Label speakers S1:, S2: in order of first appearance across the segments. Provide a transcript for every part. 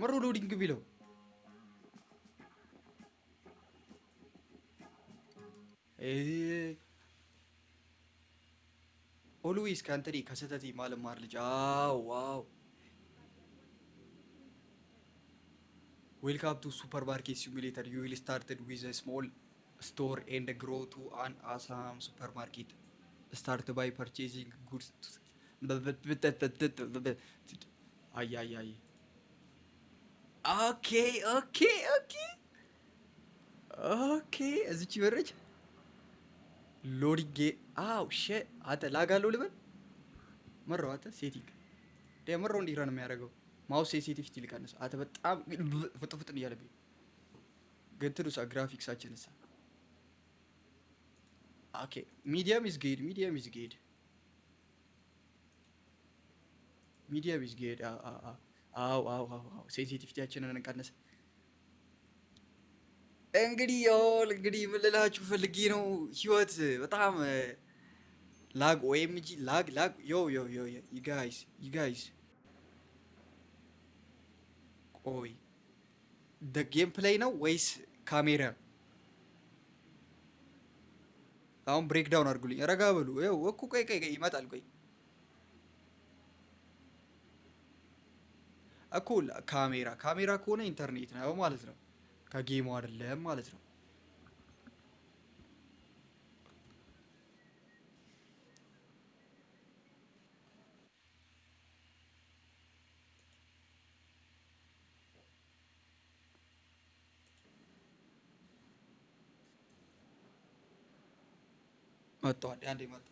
S1: መሮ ሎዲንግ ቢለው ኦልዌይስ ከአንተኔ ከስህተቴ ማለማር ልጅ ዋው ዌልካም ቱ ሱፐርማርኬት ሲሙሌተር ዩ ዊል ስታርትድ ዊዝ ስሞል ስቶር ኤንድ ግሮ ቱ አን አሳም ሱፐርማርኬት ስታርት ባይ ፐርቼዚንግ ጉድስ አይ ኦኬ ኦኬ ኦኬ ኦኬ እዚች በረች ሎዲንግ አው ሸ አንተ ላጋለው ልበል መራው አንተ ሴቲንግ ደምሮ እንዲህ ነው የሚያደርገው ማውስ ሴንሲቲቪቲ ሊቀንስ አንተ በጣም ፍጥፍጥን እያለብኝ ግን ትሉሳ ግራፊክሳችንስ ኦኬ ሚዲየም ኢዝ ጉድ ሚዲየም ኢዝ ጉድ ሚዲየም ኢዝ ጉድ አው ሴንሲቲቪቲያችንን እንቀንስ እንግዲህ ምን ልላችሁ ፈልጌ ነው ህይወት በጣም ላግ ኦኤምጂ ላግ ዮ ዩ ጋይስ ቆይ ደ ጌም ፕሌይ ነው ወይስ ካሜራ? አሁን ብሬክ ዳውን አድርጉልኝ። ረጋ በሉ። ይኸው እኮ ቆይ ይመጣል። ቆይ እኮ ካሜራ ከሆነ ኢንተርኔት ነው ማለት ነው። ከጌሙ አይደለም ማለት ነው። መጥቷል። አንዴ መጣ።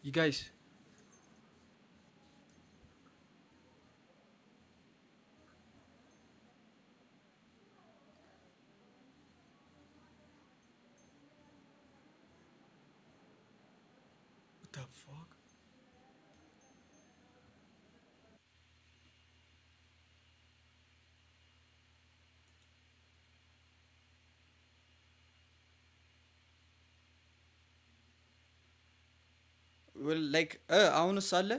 S1: you guys what the fuck well like አሁንስ አለ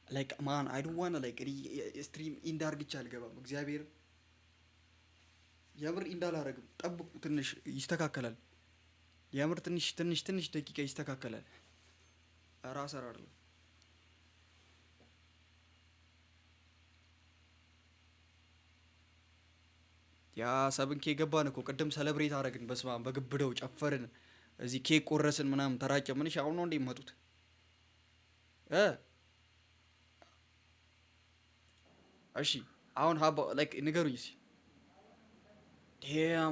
S1: like man I don't wanna like ስትሪም ኢንድ አርግቼ አልገባም። እግዚአብሔር የምር ኢንድ አላረግም። ጠብቁ፣ ትንሽ ይስተካከላል። የምር ትንሽ ደቂቃ ይስተካከላል። ራስ አይደለም ያ ሰብንኬ ገባን እኮ ቅድም ሰለብሬት አረግን። በስማም በግብደው ጨፈርን፣ እዚህ ኬክ ቆረስን ምናምን ተራጨ። ምንሽ አሁን ነው እንዴ መጡት? እሺ አሁን ሀባ ላይክ ንገሩኝ እስኪ።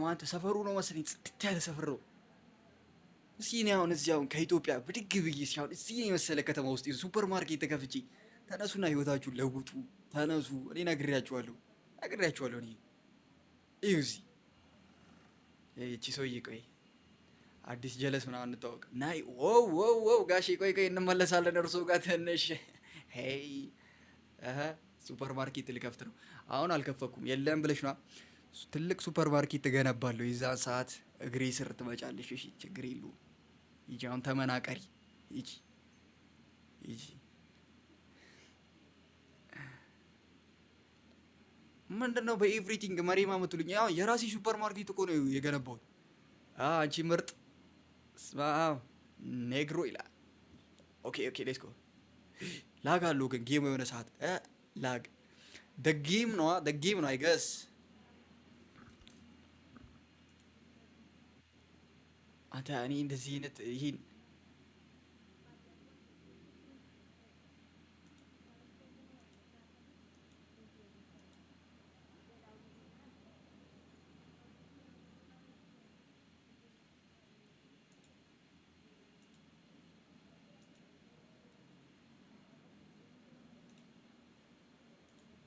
S1: አንተ ሰፈሩ ነው መሰለኝ ጽድት ያለ ሰፈር ነው። እስኪ እኔ አሁን እዚህ አሁን ከኢትዮጵያ ብድግ ብዬ እስኪ አሁን እዚህ የመሰለ ከተማ ውስጥ ሱፐር ማርኬት ተከፍቼ ተነሱና ህይወታችሁን ለውጡ፣ ተነሱ። እኔ ነግሬያችኋለሁ እኔ እዩዚ እቺ ሰውዬ ቆይ አዲስ ጀለስ ምናምን እንታወቅ ናይ ወው ጋሼ ቆይ እንመለሳለን እርሶ ጋር ትንሽ ሄይ ሱፐር ማርኬት ልከፍት ነው። አሁን አልከፈኩም የለም ብለሽ ነው። ትልቅ ሱፐር ማርኬት ትገነባለሁ። የዛን ሰዓት እግሬ ስር ትመጫለሽ። እሺ ችግር የለውም። ይጂ አሁን ተመናቀሪ ይጂ ምንድነው በኤቭሪቲንግ መሬማ የምትሉኝ? ያው የራሴ ሱፐር ማርኬት እኮ ነው የገነባሁት። አንቺ ምርጥ ስማው ኔግሮ ይላል። ኦኬ ሌትስ ጎ። ላግ አለው ግን ጌም የሆነ ሰዓት ላግ ደ ጌም ነው አይ ገስ አንተ እኔ እንደዚህ አይነት ይሄን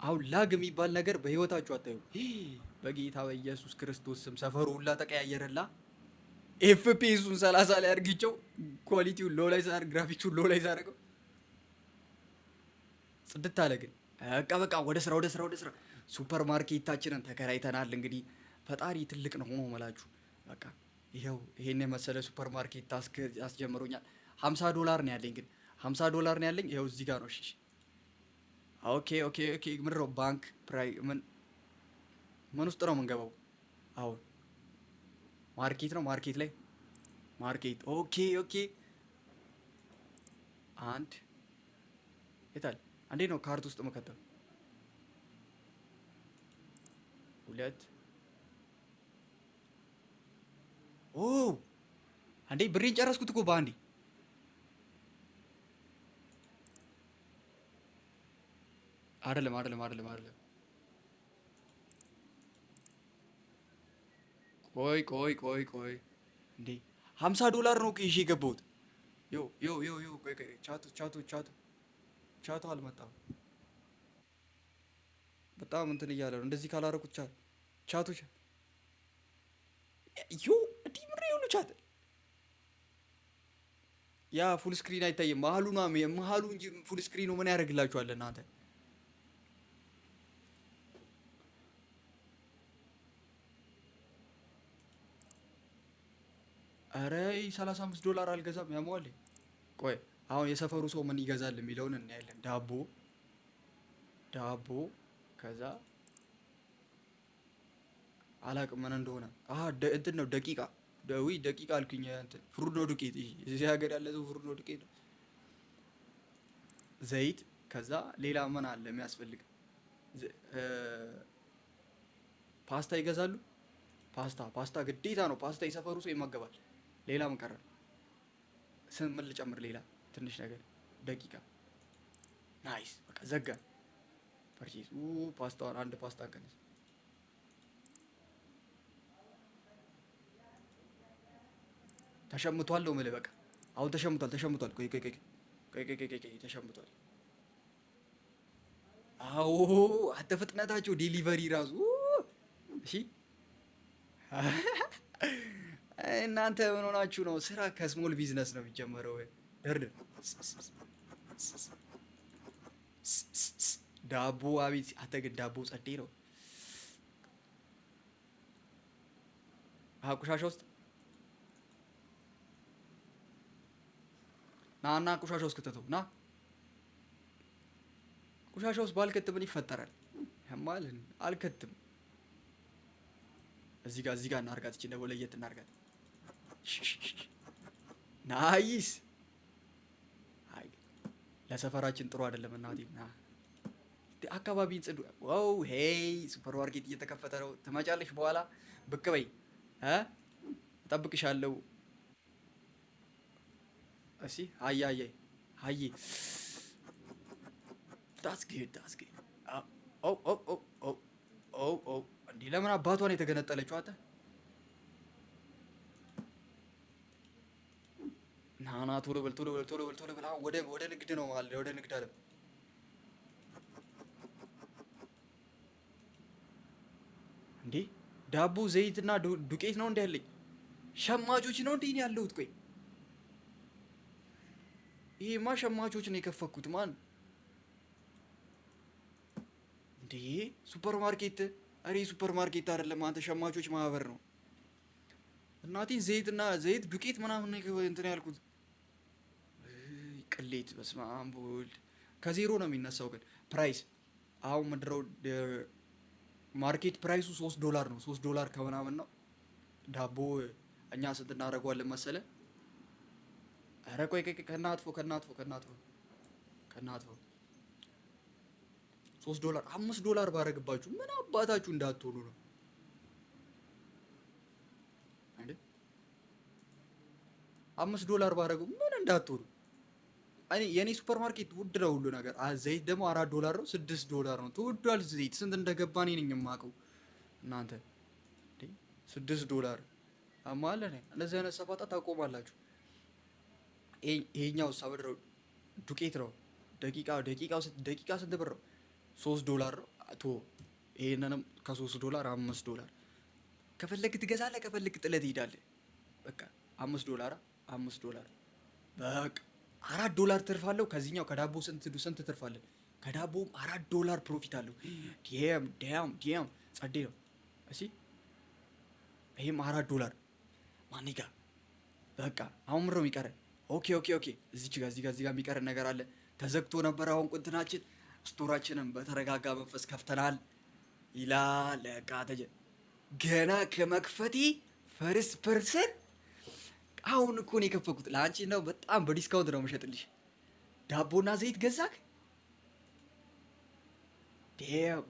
S1: አሁን ላግ የሚባል ነገር በህይወታችሁ አታዩ። በጌታ በኢየሱስ ክርስቶስ ስም ሰፈሩ ሁላ ተቀያየረላ። ኤፍፒኤሱን 30 ላይ አድርግቸው፣ ኳሊቲውን ሎ ላይ ሳር፣ ግራፊክሱን ሎ ላይ ሳረገው ጽድት አለ። ግን በቃ ወደ ስራ ወደ ስራ ወደ ስራ። ሱፐር ማርኬታችንን ተከራይተናል። እንግዲህ ፈጣሪ ትልቅ ነው ሆኖ መላችሁ። በቃ ይኸው ይሄን የመሰለ ሱፐር ማርኬት አስጀምሮኛል። $50 ነው ያለኝ። ግን $50 ነው ያለኝ። ይኸው እዚህ ጋር ነው። እሺ ኦኬ ኦኬ ኦኬ። ምን ነው ባንክ ፕራይ ምን ውስጥ ነው የምንገባው? አሁን ማርኬት ነው። ማርኬት ላይ ማርኬት። ኦኬ ኦኬ። አንድ የታል? አንዴ ነው ካርት ውስጥ መከተው። ሁለት ኦ አንዴ ብሬን ጨረስኩት እኮ በአንዴ። አይደለም አይደለም አይደለም አይደለም። ቆይ ቆይ ቆይ ቆይ እንዴ $50 ነው ይዤ የገባሁት። ዮ ዮ ዮ ዮ ቆይ ቆይ ቻቱ ቻቱ ቻቱ ቻቱ አልመጣም። በጣም እንትን እያለ ነው። እንደዚህ ካላረኩት ቻቱ ዮ እንዲህ ምሬ ሁሉ ቻት ያ ፉል ስክሪን አይታይም። መሀሉ ነው መሀሉ እንጂ ፉል ስክሪኑ ምን ያደርግላችኋል እናንተ? አረ $35 አልገዛም። ያሟል። ቆይ አሁን የሰፈሩ ሰው ምን ይገዛል የሚለውን እናያለን። ዳቦ ዳቦ ከዛ አላቅም ምን እንደሆነ። እንትን ነው ደቂቃ ደዊ ደቂቃ አልኩኝ። እንትን ፍሩኖ ዱቄት። እዚህ ሀገር ያለ ሰው ፍሩኖ ዱቄት ነው። ዘይት ከዛ ሌላ ምን አለ የሚያስፈልግ? ፓስታ ይገዛሉ። ፓስታ ግዴታ ነው። ፓስታ የሰፈሩ ሰው ይመገባል። ሌላ ምን ቀረ? ምን ልጨምር? ሌላ ትንሽ ነገር ደቂቃ። ናይስ በቃ ዘጋ። ፐርቼዝ ፓስታውን አንድ ፓስታ ቀንስ። ተሸምቷል ነው የምልህ። በቃ አሁን ተሸምቷል። ቆይ ተሸምቷል። አዎ አንተ ፍጥነታቸው ዴሊቨሪ ራሱ እሺ። እናንተ ምን ሆናችሁ ነው? ስራ ከስሞል ቢዝነስ ነው የሚጀመረው። ደርድር ዳቦ አቤት! አንተ ግን ዳቦ ጸዴ ነው። ቆሻሻ ውስጥ ና ቆሻሻ ውስጥ ከተተው ና። ቆሻሻ ውስጥ ባልከት ምን ይፈጠራል? ያማል። አልከትም። እዚህ ጋር እናርጋት። እቺ ነው ለየት እናርጋት። ናይስ። አይ ለሰፈራችን ጥሩ አይደለም እናቴ። ና አካባቢን ጽዱ። ዋው ሄይ ሱፐር ማርኬት እየተከፈተ ነው። ትመጫለሽ በኋላ ብቅ በይ እጠብቅሻለሁ። እሺ አይ that's good ኦ እንዴ ለምን አባቷን የተገነጠለችው? አንተ ና ቶሎ በል። ወደ ንግድ ነው ማለት ወደ ንግድ አለም። እንዴ ዳቦ ዘይትና ዱቄት ነው እንዴ ያለኝ? ሸማቾች ነው እንዴ ያለሁት? ቆይ ይሄማ ሸማቾች ነው የከፈኩት። ማን እንዴ ሱፐር ማርኬት? አሬ ሱፐር ማርኬት አይደለም አንተ፣ ሸማቾች ማህበር ነው። እናቴን ዘይት ዱቄት ምናምን ነው እንትን ያልኩት። ቅሌት በስመ አብ ወልድ። ከዜሮ ነው የሚነሳው። ግን ፕራይስ አሁን ምድረው ማርኬት ፕራይሱ $3 ነው። $3 ከምናምን ነው። ዳቦ እኛ ስንት እናደርገዋለን መሰለ? አረ ቆይ ከናትፎ $3 $5 ባረግባችሁ ምን አባታችሁ እንዳትሆኑ ነው እንዴ? $5 ባረጉ ምን እንዳትሆኑ። የኔ ሱፐር ማርኬት ውድ ነው ሁሉ ነገር። ዘይት ደግሞ $4 ነው። $6 ነው። ተወዷል ዘይት። ስንት እንደገባ እኔ ነኝ የማውቀው። እናንተ እንዴ $6 አማለ ነኝ። እንደዚህ አይነት ሰፋጣ ታቆማላችሁ። ይሄኛው ሳብድረው ዱቄት ነው። ደቂቃ ስንት ብር ነው? $3 ቶ ይሄንንም ከ$3 $5 ከፈለክ ትገዛለህ፣ ከፈለክ ጥለት ትሄዳለህ። በቃ $5 $5 በቃ $4 ትርፍ አለው። ከዚህኛው ከዳቦ ስንት ትርፋለን? ከዳቦም $4 ፕሮፊት አለው። ዲያም ጸዴ ነው። እሺ ይሄም $4 ማኒጋ በቃ አሁን ምሮ የሚቀረን ኦኬ እዚች ጋር የሚቀረን ነገር አለ። ተዘግቶ ነበር። አሁን ቁንትናችን ስቶራችንን በተረጋጋ መንፈስ ከፍተናል ይላል። ለቃ ገና ከመክፈቴ ፈርስት ፐርሰን አሁን እኮ ነው የከፈኩት። ለአንቺ ነው በጣም በዲስካውንት ነው የምሸጥልሽ። ዳቦና ዘይት ገዛክ?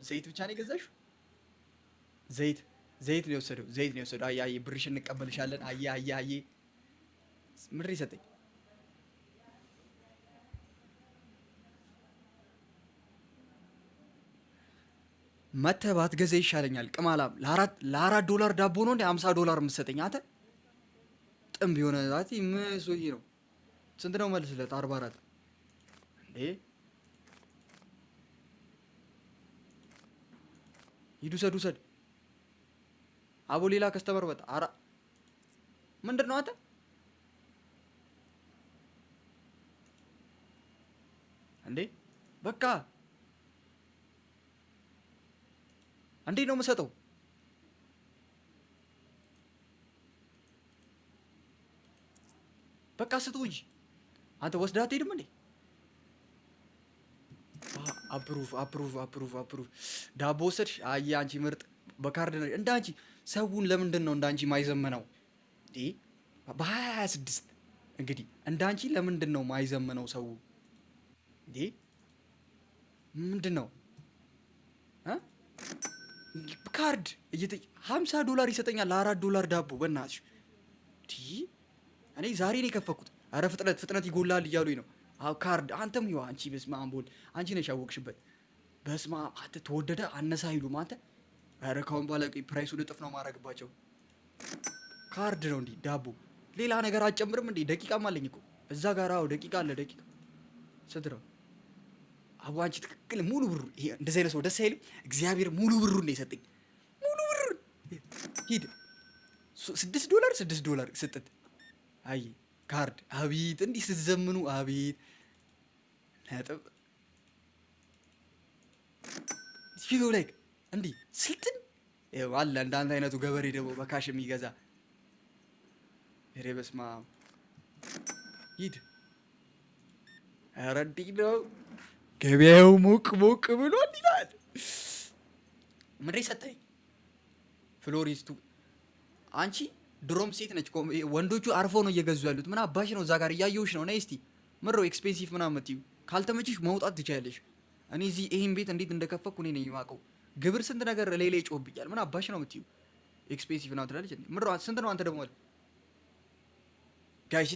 S1: ዘይት ብቻ ነው የገዛሽው? ዘይት ነው የወሰደው። አየ ብርሽ እንቀበልሻለን። አየ ምድር ይሰጠኝ። መተባት ገዛ ይሻለኛል። ቅማላም $4 ዳቦ ነው እንደ $50 የምትሰጠኝ አንተ? ጥምብ የሆነ ዛቲ ምሶይ ነው። ስንት ነው መልስለት? 44 እንዴ ሂዱ ሰድ አቦ ሌላ ከስተመር በጣ አራ ምንድን ነው አንተ? እንዴ በቃ እንዴ ነው የምሰጠው? በቃ ስጡ እንጂ አንተ ወስደህ አትሄድም እንዴ? አፕሩቭ ዳቦ ወሰድሽ? አየህ አንቺ ምርጥ በካርድ ነው። እንደ አንቺ ሰውን ለምንድን ነው እንደ አንቺ ማይዘመነው? በ2026 እንግዲህ እንደ አንቺ ለምንድን ነው ማይዘመነው ሰው? ምንድን ነው ካርድ $50 ይሰጠኛል $4 ዳቦ። በእናትሽ እኔ ዛሬ ነው የከፈኩት። አረ ፍጥነት ይጎላል እያሉኝ ነው። ካርድ አንተም ይኸው አንቺ በስመ አብ ወልድ አንቺ ነሽ ያወቅሽበት። በስመ አብ አንተ ተወደደ አነሳ አይሉም አንተ። አረ ካሁን በኋላ ፕራይሱን እጥፍ ነው ማድረግባቸው። ካርድ ነው እንዴ ዳቦ? ሌላ ነገር አትጨምርም እንዴ? ደቂቃም አለኝ እኮ እዛ ጋር። አዎ ደቂቃ አለ። ደቂቃ ስንት ነው? አቦ አንቺ ትክክል ሙሉ ብሩ። ይሄ እንደዚህ አይነት ሰው ደስ አይልም። እግዚአብሔር ሙሉ ብሩን ነው የሰጠኝ። ሙሉ ብሩን ሂድ $6 ስጥት። አይ ካርድ አቤት እንዲህ ስትዘምኑ አቤት ነጥብ ፊሎ ላይክ እንዲህ ስልጥን አለ። እንዳንተ አይነቱ ገበሬ ደግሞ በካሽ የሚገዛ ኧረ በስመ አብ ሂድ። ኧረ እንዲህ ነው ገበያው ሞቅ ብሏል ይላል። ምንድን ሰጠኝ ፍሎሪስቱ። አንቺ ድሮም ሴት ነች። ወንዶቹ አርፈው ነው እየገዙ ያሉት። ምን አባሽ ነው እዛ ጋር እያየሁሽ ነው። ነይ እስቲ ምረው ኤክስፔንሲቭ ምናምን የምትይው ካልተመችሽ መውጣት ትችያለሽ። እኔ እዚህ ይሄን ቤት እንዴት እንደከፈኩ እኔ ነኝ የማውቀው። ግብር ስንት ነገር ሌላ ይጮህብኛል። ምን አባሽ ነው የምትይው? ኤክስፔንሲቭ ምናምን ትላለች። ምረው ስንት ነው አንተ ደግሞ? ጋይስ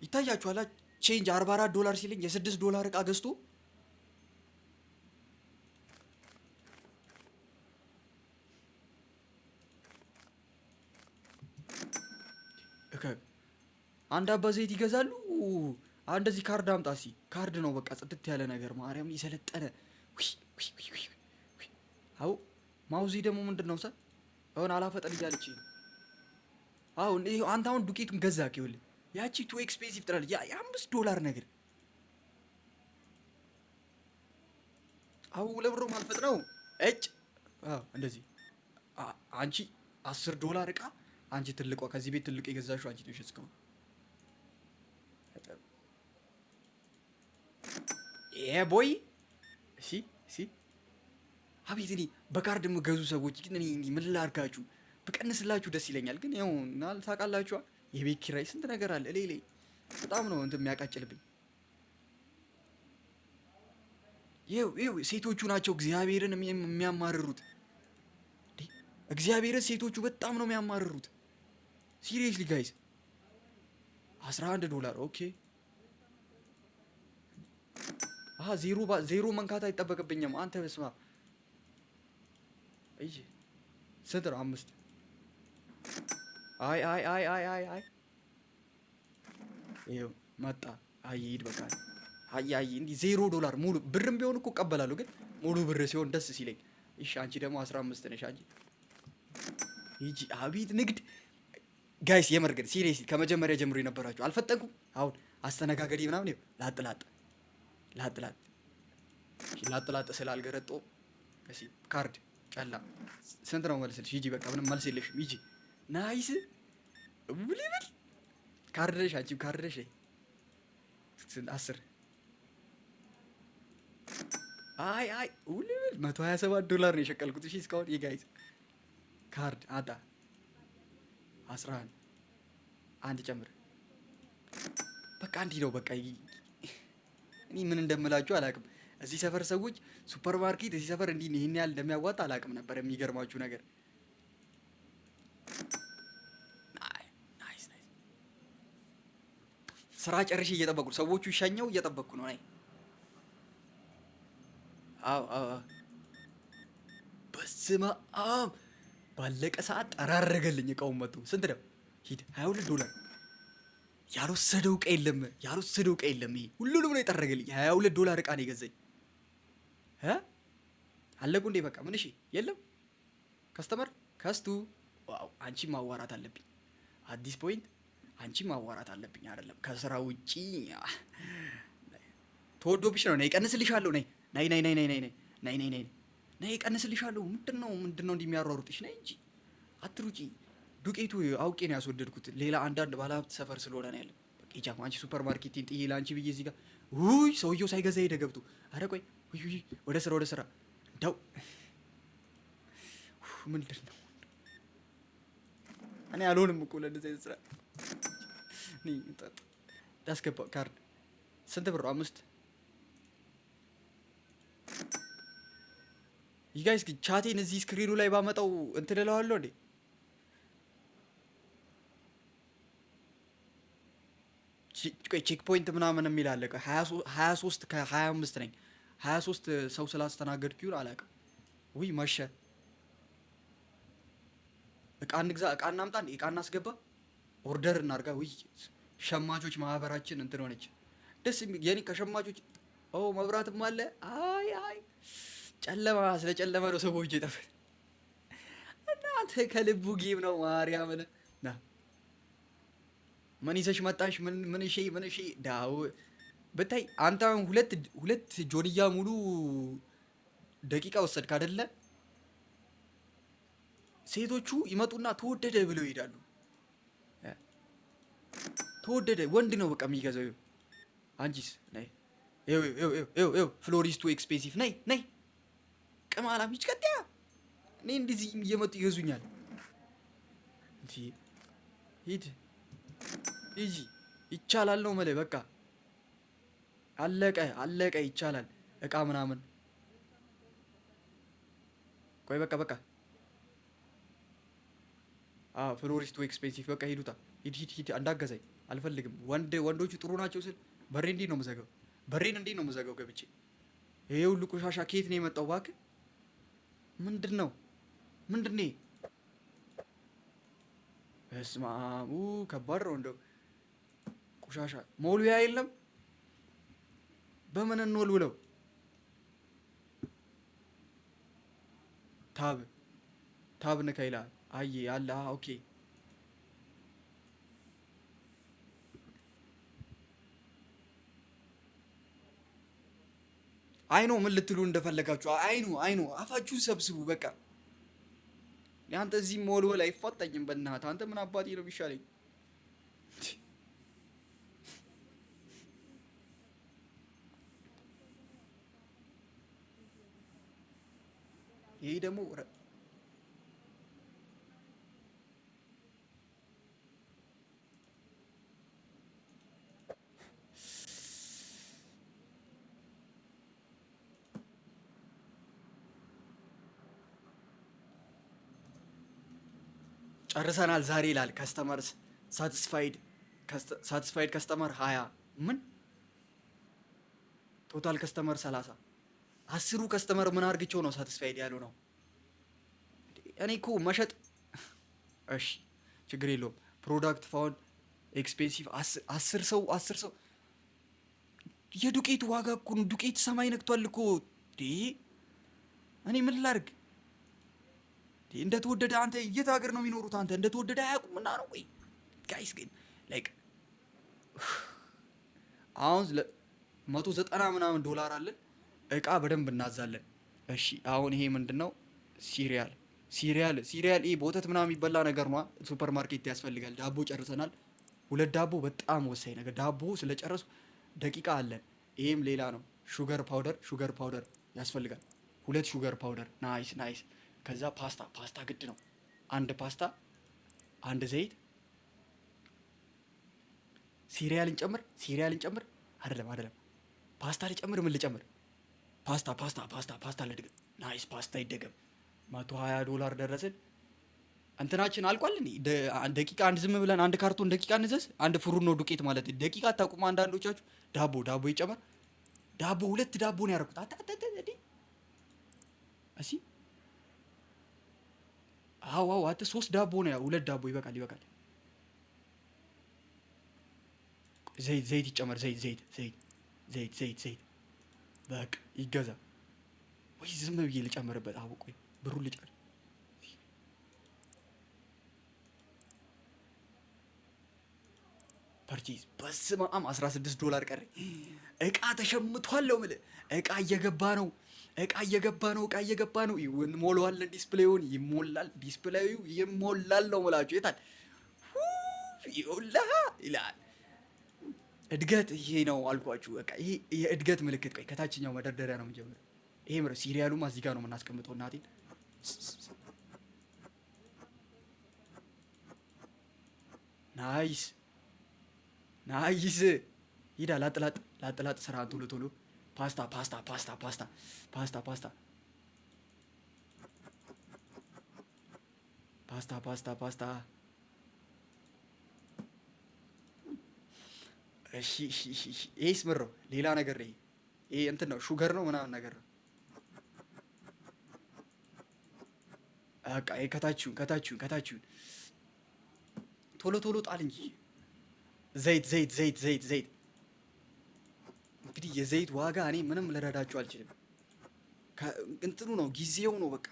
S1: ይታያችኋላ ቼንጅ $44 ሲለኝ $6 እቃ ገዝቶ አንድ አባ ዘይት ይገዛሉ። እንደዚህ ካርድ አምጣ እስኪ። ካርድ ነው በቃ ጽድት ያለ ነገር ማርያም የሰለጠነ አው ማውዚ ደግሞ ምንድን ነው ሰ አሁን አላፈጠን እያለች አሁን አንተ አሁን ዱቄቱን ገዛክ ይኸውልህ ያቺ ቱ ኤክስፔንሲቭ ትላለች። $5 ነገር አው ለብሮ ማልፈጥ ነው እጭ እንደዚህ አንቺ $10 እቃ አንቺ ትልቋ ከዚህ ቤት ትልቅ የገዛሽው አንቺ ነሽ እስካሁን። ቦይ እሺ አቤት እኔ በካርድ የምገዙ ሰዎች ግን እኔ ምን ላድርጋችሁ? ብቀንስላችሁ ደስ ይለኛል። ግን ያው ታውቃላችኋ የቤት ኪራይ ስንት ነገር አለ። ሌሌ በጣም ነው እንትን የሚያቃጭልብኝ። ይኸው ሴቶቹ ናቸው እግዚአብሔርን የሚያማርሩት። እግዚአብሔርን ሴቶቹ በጣም ነው የሚያማርሩት። ሲሪየስሊ ጋይስ $11 ኦኬ። ዜሮ መንካት አይጠበቅብኝም። አንተ በስማ እይ ስንት ነው? 5 አይ ይኸው መጣ። ሂድ በቃ አይ እንዲህ $0 ሙሉ ብርም ቢሆን እኮ እቀበላለሁ፣ ግን ሙሉ ብር ሲሆን ደስ ሲለኝ። እሺ አንቺ ደግሞ 15 ነሽ አንቺ። ይጂ አቤት ንግድ ጋይስ፣ የምር ግን ሲሪየስሊ ከመጀመሪያ ጀምሮ የነበራችሁ አልፈጠንኩም። አሁን አስተነጋገሪ ምናምን ይኸው ላጥ ላጥ ስላልገረጦ እሺ ካርድ ጨላ ስንት ነው መልስልሽ? ሂጂ በቃ ምንም መልስ የለሽም። ሂጂ ናይስ ውልብል ካርድ ነሽ አንቺም ካርድ ነሽ። 10 አይ ውልብል $127 ነው የሸቀልኩት። እሺ እስካሁን የጋይዝ ካርድ አጣ 11 አንድ ጨምር በቃ እንዲህ ነው በቃ። እኔ ምን እንደምላችሁ አላውቅም። እዚህ ሰፈር ሰዎች ሱፐር ማርኬት እዚህ ሰፈር እንዲህ ይሄን ያህል እንደሚያዋጣ አላውቅም ነበር። የሚገርማችሁ ነገር ናይስ ስራ ጨርሼ እየጠበቅኩ ሰዎቹ ሸኘው እየጠበቅኩ ነው። ናይ አዎ በስመ አብ ባለቀ ሰዓት ጠራረገልኝ። እቃውን መጥቶ ስንት ነው? ሂድ $22 ያልወሰደው ዕቃ የለም። ይሄ ሁሉንም ነው የጠረገልኝ። $22 ዕቃ ነው የገዛኝ። አለቁ እንዴ በቃ ምን? እሺ የለም ከስተመር ከስቱ ዋው፣ አንቺ ማዋራት አለብኝ። አዲስ ፖይንት አንቺ ማዋራት አለብኝ አይደለም ከስራ ውጪ። ተወዶብሽ ነው። ነይ ቀንስልሻለሁ። ነይ ቀንስልሻለሁ። ምንድነው እንዲህ የሚያሯሩጥሽ? ነይ እንጂ አትሩጪ። ዱቄቱ አውቄ ነው ያስወደድኩት። ሌላ አንዳንድ ባለሀብት ሰፈር ስለሆነ ነው ያለው። በቃ ጃማ አንቺ ሱፐር ማርኬቲን ጥዬ ለአንቺ ብዬ እዚህ ጋር ውይ፣ ሰውየው ሳይገዛ ሄደ ገብቶ። አረ ቆይ ውይ፣ ወደ ስራ እንደው ምንድን ነው እኔ አልሆንም እኮ ለእንደዚህ አይነት ስራ። ዳስገባ ካርድ ስንት ብር? 5 ይጋይስ ቻቴን እዚህ ስክሪኑ ላይ ባመጣው እንትን እለዋለሁ እንዴ? ቼክ ፖይንት ምናምን የሚል አለ። 23 ከ25 ነኝ። 23 ሰው ስላስተናገድኩ ይሁን አላውቅም። ውይ መሸ። እቃ እንግዛ፣ እቃ እናምጣ፣ እቃ እናስገባ፣ ኦርደር እናርጋ። ውይ ሸማቾች ማህበራችን እንትን ሆነች። ደስ የኔ ከሸማቾች መብራትም አለ። አይ ጨለማ ስለጨለመ ነው ሰዎች የጠፉት። እናንተ ከልቡ ጌም ነው ማርያምን። ና ምን ይዘሽ መጣሽ? ምን እሺ ዳው ብታይ አንተ ሁለት ጆንያ ሙሉ ደቂቃ ወሰድክ አይደለ? ሴቶቹ ይመጡና ተወደደ ብለው ይሄዳሉ። ተወደደ ወንድ ነው በቃ የሚገዛው። አንቺስ ነይ ይው ፍሎሪስቱ ኤክስፔንሲቭ ነይ ቅማላም ይጭቀጥያ። እኔ እንደዚህ እየመጡ ይገዙኛል። እንዴ ሂድ ይቻላል ነው ማለት በቃ አለቀ ይቻላል። እቃ ምናምን ቆይ በቃ ፍሎሪስቱ ኤክስፔንሲቭ በቃ ሂዱታ። ሂድ እንዳገዛኝ አልፈልግም። ወንዶቹ ጥሩ ናቸው ስል በሬን እንዴት ነው የምዘጋው? ገብቼ ይሄ ሁሉ ቆሻሻ ከየት ነው የመጣው? እባክህ ምንድን ነው? በስመ አብ ከባድ ነው እንደው። ቆሻሻ መወልወያ የለም? በምን እንወልውለው? ታብ ንካ ይላል። አየ አለ። ኦኬ አይኖ ምን ልትሉ እንደፈለጋችሁ አይኖ አፋችሁን ሰብስቡ። በቃ አንተ እዚህ መወልወል አይፋጠኝም። በእናትህ አንተ ምን አባቴ ነው የሚሻለኝ? ይሄ ደግሞ ጨርሰናል ዛሬ ይላል። ከስተመር ሳቲስፋይድ ከስተመር 20 ምን ቶታል ከስተመር 30 10ሩ ከስተመር ምን አርግቸው ነው ሳቲስፋይድ ያለው ነው? እኔ እኮ መሸጥ እሺ ችግር የለውም። ፕሮዳክት ፋውንድ ኤክስፔንሲቭ 10 ሰው የዱቄት ዋጋ እኮ ነው። ዱቄት ሰማይ ነክቷል እኮ ዴ እኔ ምን ላድርግ? እንደተወደደ አንተ የት ሀገር ነው የሚኖሩት? አንተ እንደተወደደ አያውቁም እና ነው ወይ ጋይስ? ግን ላይክ አሁን 190 ምናምን ዶላር አለን እቃ በደንብ እናዛለን። እሺ አሁን ይሄ ምንድነው? ሲሪያል ይሄ በወተት ምናምን የሚበላ ነገር ነው። ሱፐር ማርኬት ያስፈልጋል። ዳቦ ጨርሰናል። 2 ዳቦ በጣም ወሳኝ ነገር። ዳቦ ስለጨረሱ ደቂቃ አለን። ይሄም ሌላ ነው። ሹገር ፓውደር ያስፈልጋል። 2 ሹገር ፓውደር ናይስ። ከዛ ፓስታ ግድ ነው። 1 ፓስታ፣ 1 ዘይት። ሲሪያልን ጨምር። አይደለም ፓስታ ልጨምር። ምን ልጨምር? ፓስታ ልድገም። ናይስ ፓስታ ይደገም። 120 ዶላር ደረስን። እንትናችን አልቋል። ደቂቃ አንድ ዝም ብለን 1 ካርቶን ደቂቃ እንዘዝ። 1 ፍሩን ነው ዱቄት ማለት ደቂቃ አታውቁም አንዳንዶቻችሁ። ዳቦ ይጨመር። 2 ዳቦ ነው ያደረኩት። እሺ አዎ 3 ዳቦ ነው። 2 ዳቦ ይበቃል። ዘይት ይጨመር። ዘይት በቃ ይገዛ። ወይ ዝም ብዬ ልጨምርበት? ቆይ ብሩን ልጨምር። ፐርቼዝ በስመ አብ 16 ዶላር ቀረ። እቃ ተሸምቷል ነው የምልህ። እቃ እየገባ ነው። እንሞላዋለን። ዲስፕሌዩን ይሞላል። ዲስፕሌዩ ይሞላል ነው የምላችሁ። የታል ይላል። እድገት ይሄ ነው አልኳችሁ። በቃ ይሄ የእድገት ምልክት። ቆይ ከታችኛው መደርደሪያ ነው የምንጀምረው። ይሄ ምረ ሲሪያሉማ እዚህ ጋር ነው የምናስቀምጠው። እናቴን ናይስ ሂዳ ላጥላጥ ስራ ቶሎ ፓስታ እሺ ይሄስ ምር ነው። ሌላ ነገር ይሄ እንትን ነው ሹገር ነው ምናምን ነገር ነው። በቃ ይሄ ከታችሁን ቶሎ ጣል እንጂ ዘይት። እንግዲህ የዘይት ዋጋ እኔ ምንም ልረዳችሁ አልችልም። እንትኑ ነው ጊዜው ነው። በቃ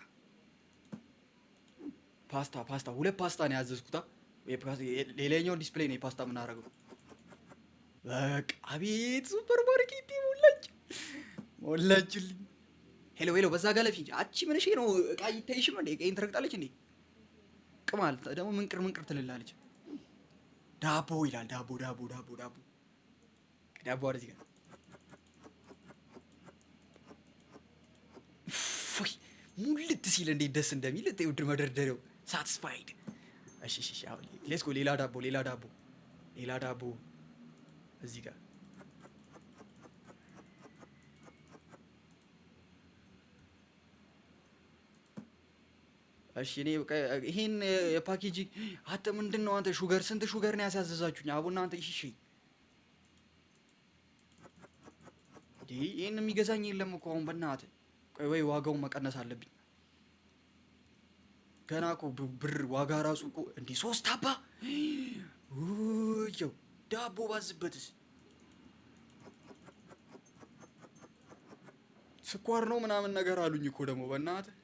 S1: ፓስታ 2 ፓስታ ነው ያዘዝኩታ። ሌላኛው ዲስፕሌይ ነው ፓስታ የምናደርገው። በቃ አቤት ሱፐር ማርኬት ሞላችልኝ። ሄሎ በዛ ጋር ለፊ አቺ ምን እሺ ነው እቃ ይታይሽም እንዴ? እቃዬን ትረግጣለች እንዴ? ቅማል ደግሞ ምንቅር ትልላለች። ዳቦ ይላል። ዳቦ ወደዚህ ጋር ሙልት ሲል እንዴት ደስ እንደሚል ውድ መደርደሪያው ሳትስፋይድ። እሺ አሁን ሌትስ ጎ። ሌላ ዳቦ እዚህ ጋር እሺ። እኔ ይሄን የፓኬጅ አተ ምንድነው አንተ ሹገር ስንት ሹገር ነው ያሳዘዛችሁኝ? አቡና አንተ እሺ ይሄን የሚገዛኝ የለም እኮ አሁን በእናትህ። ቆይ ወይ ዋጋውን መቀነስ አለብኝ። ገና እኮ ብር ዋጋ ራሱ እኮ እንዴ 3 አባ ውይ ዳቦ ባዝበትስ ስኳር ነው ምናምን ነገር አሉኝ እኮ ደግሞ በእናትህ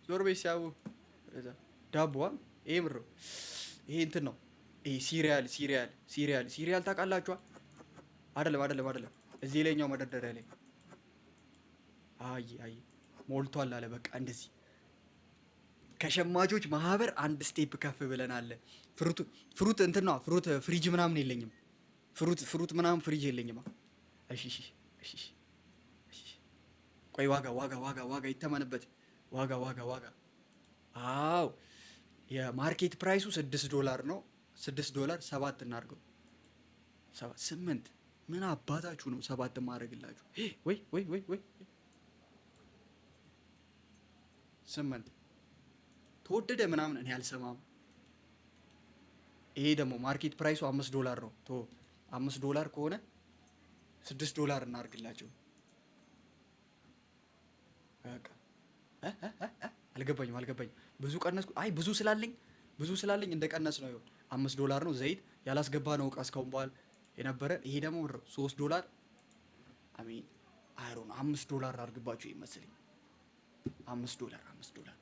S1: ዞር ቤት ሲያቡ ዳቦዋ ይሄ ምር ይሄ እንትን ነው። ይሄ ሲሪያል ታውቃላችሁ? አይደለም እዚህ ላይኛው መደርደሪያ ላይ አይ ሞልቷል አለ። በቃ እንደዚህ ከሸማቾች ማህበር 1 ስቴፕ ከፍ ብለናል። ፍሩት እንትን ነው ፍሩት ፍሪጅ ምናምን የለኝም። ፍሩት ምናምን ፍሪጅ የለኝም። እሺ ቆይ ዋጋ ይተመንበት። ዋጋ አዎ የማርኬት ፕራይሱ 6 ዶላር ነው። 6 ዶላር 7 እናድርገው። 8 ምን አባታችሁ ነው 7 ማድረግላችሁ? ወይ 8 ተወደደ ምናምን እኔ አልሰማም። ይሄ ደግሞ ማርኬት ፕራይሱ 5 ዶላር ነው። 5 ዶላር ከሆነ 6 ዶላር እናድርግላቸው። በቃ አልገባኝም። ብዙ ቀነስኩ። አይ ብዙ ስላለኝ እንደቀነስ ነው። ይኸው 5 ዶላር ነው። ዘይት ያላስገባ ነው እቃ እስካሁን በኋላ የነበረ። ይሄ ደግሞ 3 ዶላር አሜን አይሮን $5 አድርግባችሁ ይመስለኝ። $5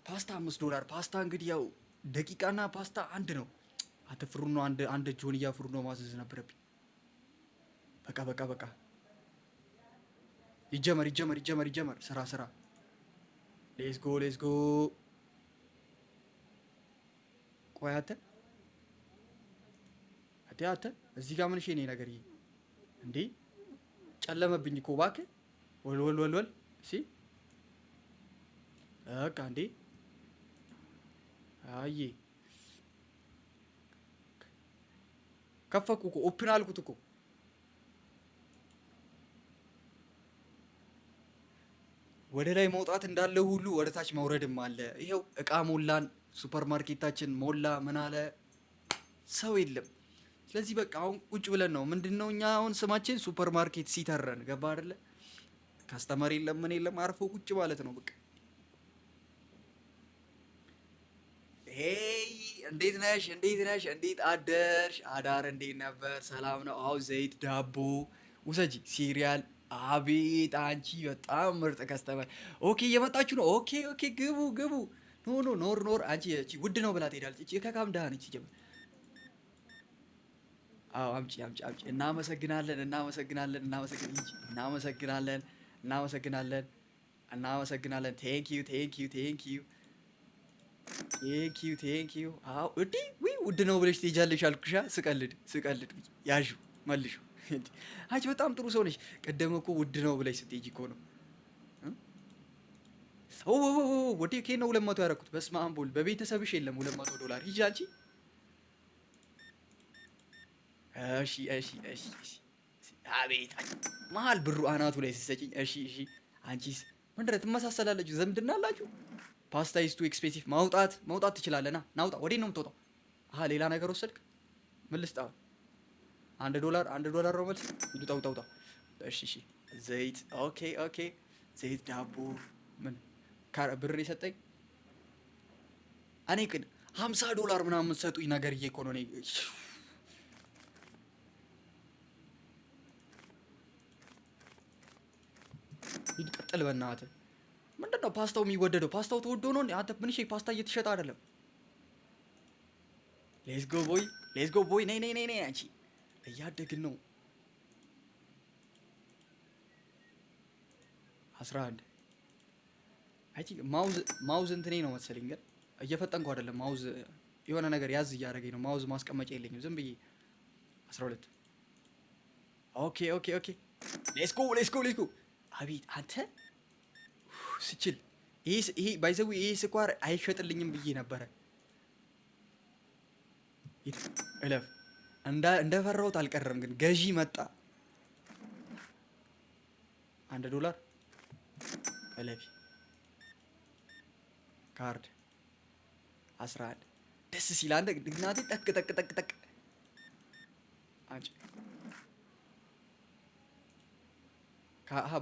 S1: ፓስታ $5 ፓስታ እንግዲህ ያው ደቂቃና ፓስታ አንድ ነው። አንተ ፍሩኖ አንድ ጆንያ ፍሩኖ ማዘዝ ነበረብኝ። በቃ ይጀመር ስራ ሌትስ ጎ ቆይ አንተ እዚህ ጋር ምን ሸኔ ነገር ይሄ እንዴ ጨለመብኝ እኮ እባክህ ወል እሺ በቃ እንዴ አይ ከፈኩ እኮ ኦፕን አልኩት እኮ ወደ ላይ መውጣት እንዳለ ሁሉ ወደ ታች መውረድም አለ። ይሄው እቃ ሞላን፣ ሱፐር ማርኬታችን ሞላ። ምን አለ ሰው የለም። ስለዚህ በቃ አሁን ቁጭ ብለን ነው ምንድነው እኛ አሁን ስማችን ሱፐር ማርኬት ሲተረን ገባ አይደለ? ካስተመር የለም ምን የለም አርፎ ቁጭ ማለት ነው በቃ። ሄይ እንዴት ነሽ? እንዴት አደርሽ? አዳር እንዴት ነበር? ሰላም ነው? አው ዘይት ዳቦ ውሰጂ፣ ሲሪያል። አቤት አንቺ በጣም ምርጥ ከስተመር። ኦኬ እየመጣችሁ ነው። ኦኬ ግቡ። ኖር አንቺ እቺ ውድ ነው ብላ ትሄዳለች። እቺ ከካም ዳን እቺ ጀመር። አዎ አምጪ። እናመሰግናለን። ቴንክ ዩ። አዎ እዲ ውድ ነው ብለሽ ትሄጃለሽ አልኩሻ። ስቀልድ ያዡ መልሹ። አንቺ በጣም ጥሩ ሰው ነሽ። ቀደም እኮ ውድ ነው ብለሽ ስትሄጂ እኮ ነው። ወዴ ከነ 200 ያደረኩት በስመ አብ ወልድ። በቤተሰብሽ የለም $200 ሂጂ አንቺ። እሺ አቤት መሀል ብሩ አናቱ ላይ ስትሰጪኝ። እሺ አንቺስ ምንድን ነው ትመሳሰላላችሁ? ዘምድና አላችሁ? ፓስታ ኢዝ ቱ ኤክስፔንሲቭ። ማውጣት ትችላለህ። ናውጣ። ወዴት ነው የምትወጣው? ሌላ ነገር ወሰድክ? ምን ልስጥህ? $1 ነው መልስ። ውጣ። እሺ ዘይት። ኦኬ ዘይት ዳቦ ምን ብር የሰጠኝ እኔ ግን $50 ምናምን የምትሰጡኝ ነገር እኮ ነው። እኔ ይቀጥል በእናትህ። ምንድን ነው ፓስታው የሚወደደው? ፓስታው ተወዶ ነው እንዴ? አንተ ምን ፓስታ እየተሸጠ አይደለም። ሌትስ ጎ ቦይ ነይ አንቺ እያደግን ነው። 11 አይ ቲንክ ማውዝ እንትኔ ነው መሰለኝ፣ ግን እየፈጠንኩ አይደለም። ማውዝ የሆነ ነገር ያዝ እያደረገኝ ነው። ማውዝ ማስቀመጫ የለኝም። ዝም ብዬ 12 ኦኬ ሌትስ ጎ። አቤት አንተ ስችል ይሄ ባይዘው ይሄ ስኳር አይሸጥልኝም ብዬ ነበረ። እለፍ እንደፈራሁት አልቀረም፣ ግን ገዢ መጣ። $1 እለፊ። ካርድ 11 ደስ ሲል አንተ ግናቴ ጠቅ አንቺ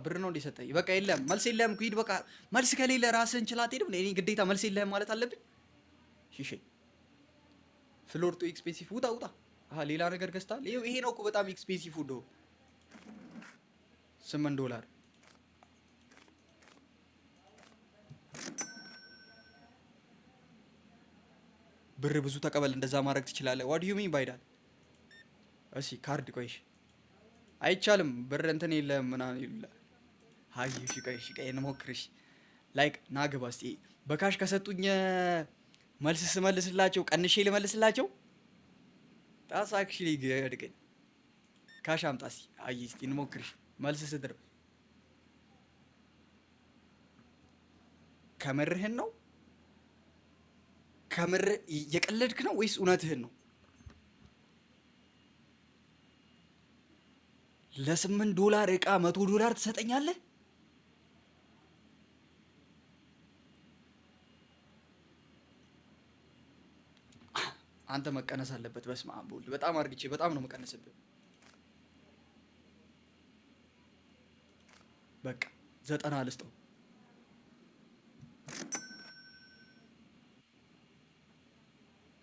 S1: ብር ነው እንዲሰጠኝ። በቃ የለም መልስ የለም። ሂድ በቃ። መልስ ከሌለ ራስህን ችላ አትሄድም። እኔ ግዴታ መልስ የለህም ማለት አለብኝ? ሺሼ ፍሎር ቱ ኤክስፔንሲቭ። ውጣ። ሌላ ነገር ገዝታል። ይሄ ነው እኮ በጣም ኤክስፔንሲቭ ፉድ ነው። $8 ብር ብዙ ተቀበል። እንደዛ ማድረግ ትችላለህ። ዋት ዱ ዩ ሚን ባይ ዳት? እሺ ካርድ ቆይሽ አይቻልም። ብር እንትን የለም ምናምን ይላል። እሺ ቆይ እንሞክርሽ። ላይክ ናግባ እስቲ በካሽ ከሰጡኝ መልስ ስመልስላቸው ቀንሼ ልመልስላቸው። ታስ አክቹሊ ገድገኝ ካሽ አምጣ እስቲ። እስቲ እንሞክርሽ። መልስ ስድር ከምርህን ነው? ከምር እየቀለድክ ነው ወይስ እውነትህን ነው? $8 እቃ $100 ትሰጠኛለህ? አንተ መቀነስ አለበት። በስመ አብ ወልድ። በጣም ነው መቀነስብህ። በቃ 90 ልስጠው።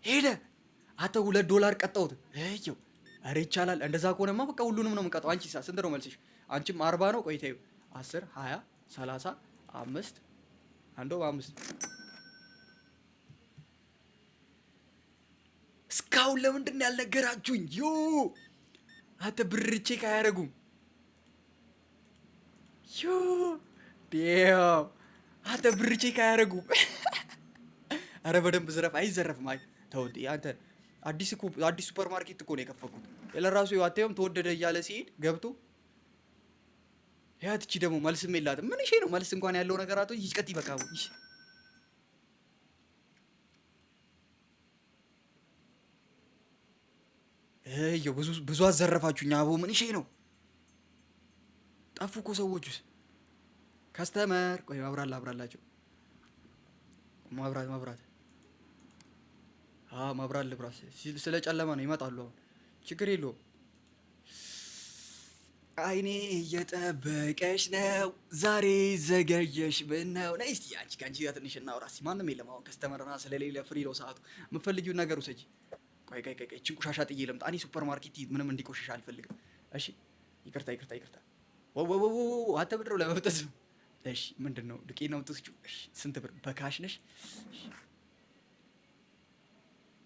S1: ሄደ። አንተ $2 ቀጣሁት። እየው ኧረ ይቻላል። እንደዛ ከሆነማ በቃ ሁሉንም ነው የምንቀጣው። አንቺ ስንት ነው መልስሽ? አንቺም 40 ነው። ቆይ ተይው 10 20 30 5 አንዶ በ5 እስካሁን ለምንድን ነው ያልነገራችሁኝ? ዮ አንተ ብር ቼክ አያደርጉም። ዮ ዲያው አንተ ብር ቼክ አያደርጉም። አረ በደንብ ዝረፍ። አይዘረፍም። አይ ተው አንተ አዲስ ሱፐር ማርኬት እኮ ነው የከፈኩት። ለራሱ ያቴም ተወደደ እያለ ሲሄድ ገብቶ ያትቺ ደግሞ መልስም የላትም። ምን እሺ ነው መልስ እንኳን ያለው ነገር አቶ ይስቀጥ ይበቃው። እሺ ብዙ አዘረፋችሁኝ። አቦ ምን እሺ ነው ጠፉ እኮ ሰዎቹስ። ከስተመር ቆይ አብራላቸው ማብራት ማብራት ልብራስ ስለ ጨለማ ነው ይመጣሉ። አሁን ችግር የለውም። አይኔ እየጠበቀሽ ነው ዛሬ ዘገየሽ ብነው። ነይ እስቲ አንቺ ከአንቺ ጋር ትንሽ እናውራ እስቲ። ማንም የለም አሁን ከስተመርና ስለሌለ ፍሪ ነው ሰዓቱ። የምትፈልጊውን ነገር ውሰጂ። ቆይ እቺን ቆሻሻ ጥዬ ልምጣ። እኔ ሱፐር ማርኬት ምንም እንዲቆሽሽ አልፈልግም። እሺ ይቅርታ። አንተ ብድረው ለመብጠዝ ነው። እሺ ምንድን ነው ዱቄት ነው የምትወስጂው? እሺ ስንት ብር በካሽ ነሽ?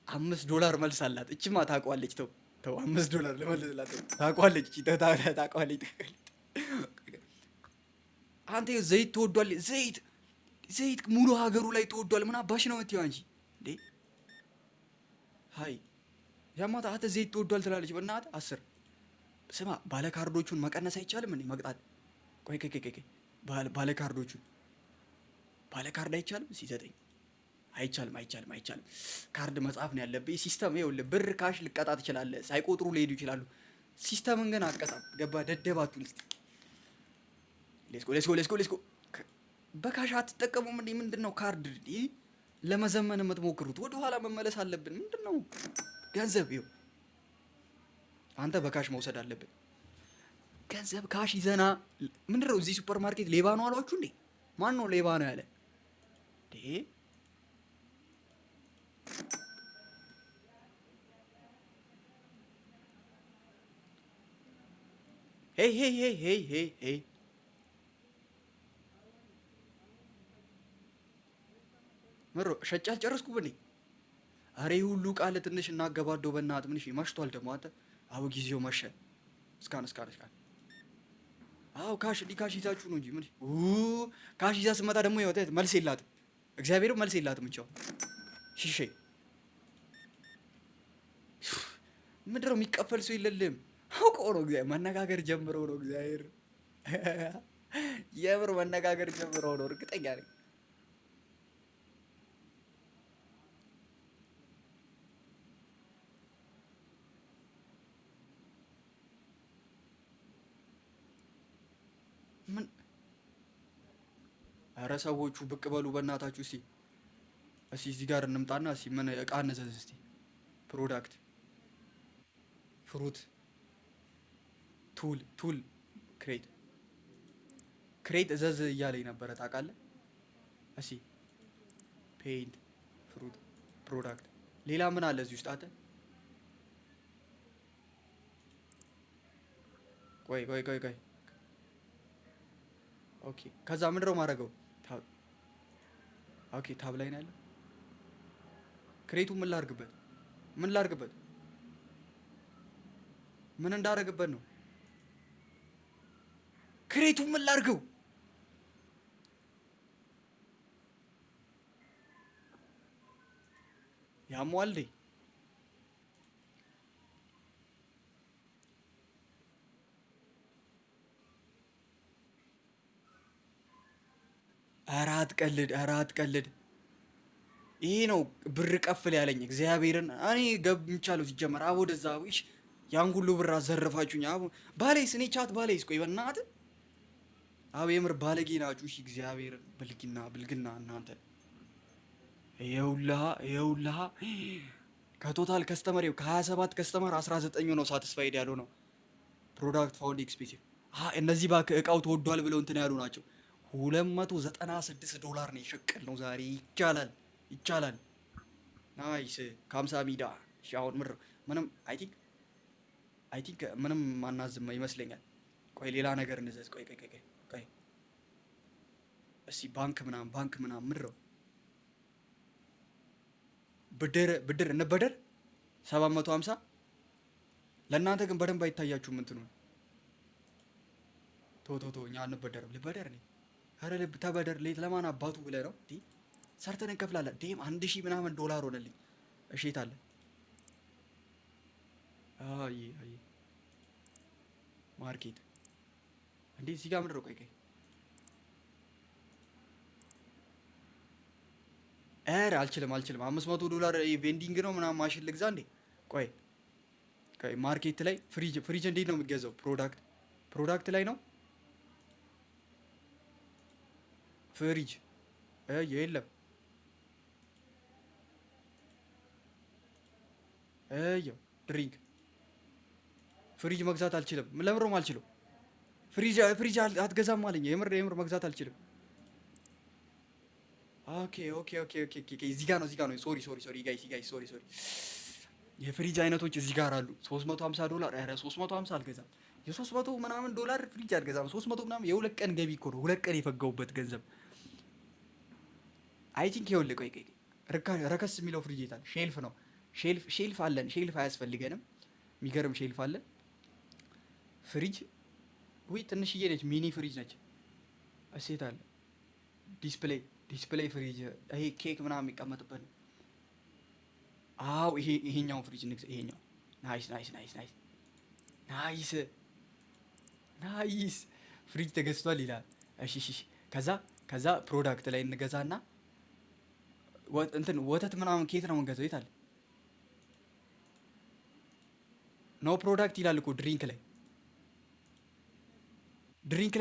S1: $5 መልስ አላት። እቺማ ታውቀዋለች። ተው $5 ለመልስላት ታውቀዋለች። እቺ ታውቀዋለች። አንተ ዘይት ተወዷል። ዘይት ሙሉ ሀገሩ ላይ ተወዷል። ምን አባሽ ነው የምትይው አንቺ እንዴ? ሃይ ያማታ አንተ ዘይት ተወዷል ትላለች። በእናትህ 10 ስማ፣ ባለ ካርዶቹን መቀነስ አይቻልም እንዴ? መቅጣት ቆይ ባለ ካርዶቹን ባለ ካርድ አይቻልም? ሲዘጠኝ አይቻልም። ካርድ መጻፍ ነው ያለብህ። ሲስተም ይኸውልህ፣ ብር ካሽ ልቀጣ ትችላለህ። ሳይቆጥሩ ሊሄዱ ይችላሉ። ሲስተምን ግን አቀጣም። ገባ? ደደባቱን እስቲ ሌስኮ በካሽ አትጠቀሙም እንዴ? ምንድነው ካርድ ለመዘመን የምትሞክሩት? ወደ ኋላ መመለስ አለብን። ምንድነው ገንዘብ? ይኸው አንተ በካሽ መውሰድ አለብን። ገንዘብ ካሽ ይዘና ምንድነው? እዚህ ሱፐር ማርኬት ሌባ ነው አሏችሁ እንዴ? ማን ነው ሌባ ነው ያለ እንዴ? ሄይ ምሮ ሸጫ አልጨረስኩም እንዴ? አሬ ሁሉ ቃል ትንሽ እናገባደው በእናትህ። ምን እሺ መሽቷል ደግሞ አንተ። አዎ ጊዜው መሸ። እስካን አዎ ካሽ ይዛችሁ ነው እንጂ ምን ካሽ ይዛ ስመጣ ደግሞ ይወጣ መልስ የላትም። እግዚአብሔር መልስ የላትም። እንቻው ሽሼ ምንድነው የሚቀፈል ሰው የለልም። አውቀው ነው እግዚአብሔር መነጋገር ጀምረው ነው። እግዚአብሔር የምር መነጋገር ጀምረው ነው። እርግጠኛ ነኝ። ምን ኧረ ሰዎቹ ብቅ በሉ በእናታችሁ። እስቲ እዚህ ጋር እንምጣና እስቲ ምን እቃ እንዘዝ እስቲ። ፕሮዳክት ፍሩት ቱል ክሬት እዘዝ እያለኝ ነበረ ታውቃለህ። እሺ ፔይንት ፍሩት ፕሮዳክት ሌላ ምን አለ እዚህ ውስጥ? አንተ ቆይ ኦኬ። ከዛ ምንድነው ማድረገው? ኦኬ ታብ ላይ ነው ያለው። ክሬቱ ምን ላድርግበት? ምን እንዳደረግበት ነው? ክሬቱ ምን ላድርገው? ያሟል እንዴ? ኧረ አትቀልድ። ይሄ ነው ብር ቀፍል ያለኝ እግዚአብሔርን። እኔ ገብቻለሁ ሲጀመር። አቦ ወደዛ እሺ፣ ያን ሁሉ ብር አዘረፋችሁኝ። አቦ ባሌስ፣ እኔ ቻት ባሌስ። ቆይ በእናትህ አቦ የምር ባለጌ ናችሁ። እሺ እግዚአብሔርን ብልግና እናንተ። ይኸውልህ ከቶታል ከስተመር ከ27 ከስተመር 19 ነው ሳቲስፋይድ ያለው ነው። ፕሮዳክት ፋውንድ ኤክስፔንሲቭ እነዚህ ባክ እቃው ተወዷል ብለው እንትን ያሉ ናቸው። $296 ነው የሸቀል ነው ዛሬ። ይቻላል። ናይስ ከ50 ሚዳ ሻውን ምንም አይ ቲንክ አይ ቲንክ ምንም ማናዝም ይመስለኛል። ቆይ ሌላ ነገር እንዘዝ። ቆይ እስኪ ባንክ ምናምን ምድረው ብድር እንበደር 750 ለእናንተ ግን በደንብ አይታያችሁም እንትኑን። ቶ እኛ አንበደርም። ልበደር ነኝ። ኧረ ልብ ተበደር። ሌት ለማን አባቱ ብለህ ነው እንዴ? ሰርተን እንከፍላለን። ዴም 1000 ምናምን ዶላር ሆነልኝ። እሺ የት አለ? አይ ማርኬት እንዴ እዚህ ጋር ምንድነው? ቆይ ኧረ አልችልም። 500 ዶላር ቬንዲንግ ነው ምናምን ማሽን ልግዛ እንዴ? ቆይ ማርኬት ላይ ፍሪጅ እንዴት ነው የሚገዛው? ፕሮዳክት ላይ ነው ፍሪጅ የለም። ድሪንክ ፍሪጅ መግዛት አልችልም። ለምሮም አልችልም። ፍሪጅ አትገዛም አለኝ። የምር መግዛት አልችልም። ኦኬ እዚህ ጋር ነው። ሶሪ ጋይስ ሶሪ። የፍሪጅ አይነቶች እዚህ ጋር አሉ። 350 ዶላር። ኧረ 350 አልገዛም። የ300 ምናምን ዶላር ፍሪጅ አልገዛም። 300 ምናምን የሁለት ቀን ገቢ እኮ ነው። ሁለት ቀን የፈጋውበት ገንዘብ። አይ ቲንክ ይኸውልህ ቆይ ረከስ የሚለው ፍሪጅ የታል? ሼልፍ ነው። ሼልፍ አለን። ሼልፍ አያስፈልገንም። የሚገርም ሼልፍ አለን። ፍሪጅ ውይ ትንሽዬ ነች። ሚኒ ፍሪጅ ነች። እሴት አለ። ዲስፕሌይ ፍሪጅ ይሄ ኬክ ምናምን የሚቀመጥበት ነው። አው ይሄኛው ፍሪጅ ንግዛ። ይሄኛው ናይስ ፍሪጅ ተገዝቷል ይላል። እሺ ከዛ ፕሮዳክት ላይ እንገዛና ወተት ምናምን ኬት ነው የምንገዛው? የት አለ? ኖ ፕሮዳክት ይላል እኮ ድሪንክ ላይ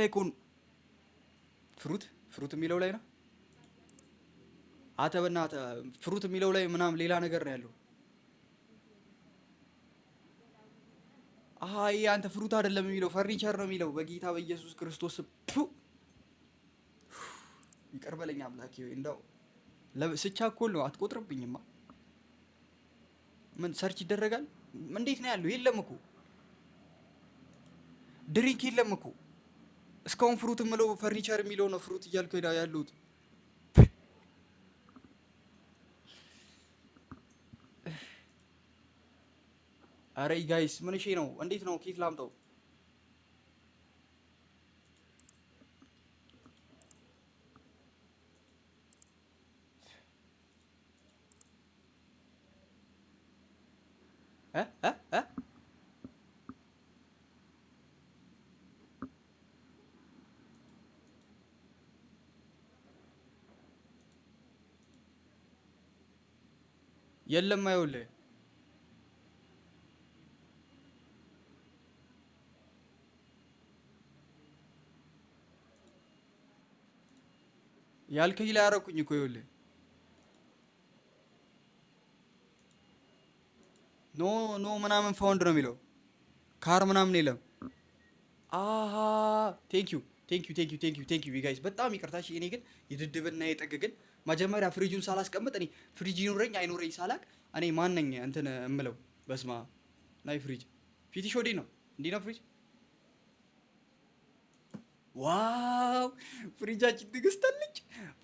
S1: እኮ ፍሩት የሚለው ላይ ነው። አተበና ፍሩት የሚለው ላይ ምናምን ሌላ ነገር ነው ያለው። አይ አንተ ፍሩት አይደለም የሚለው ፈርኒቸር ነው የሚለው። በጌታ በኢየሱስ ክርስቶስ ይቅር በለኝ አምላኬ። እንደው ስቻኮል ነው አትቆጥርብኝማ። ምን ሰርች ይደረጋል? እንዴት ነው ያለው? የለም እኮ ድሪንክ የለም እኮ እስካሁን ፍሩት የምለው ፈርኒቸር የሚለው ነው። ፍሩት እያልኩ ያሉት አረ ጋይስ ምን እሺ ነው? እንዴት ነው? ኬት ላምጣው? የለም አይውልህ ያልከኝ ላይ አደረኩኝ እኮ ይኸውልህ። ኖ ምናምን ፋውንድ ነው የሚለው ካር ምናምን የለም። አሃ ቴንክ ዩ ጋይስ በጣም ይቅርታ። እሺ እኔ ግን የድድብና የጠግ ግን መጀመሪያ ፍሪጁን ሳላስቀምጥ እኔ ፍሪጅ ይኖረኝ አይኖረኝ ሳላቅ እኔ ማን ነኝ እንትን እምለው? በስማ ናይ ፍሪጅ ፊትሽ ወዲህ ነው እንዲህ ነው ፍሪጅ። ዋው ፍሪጃችን ትግስታለች።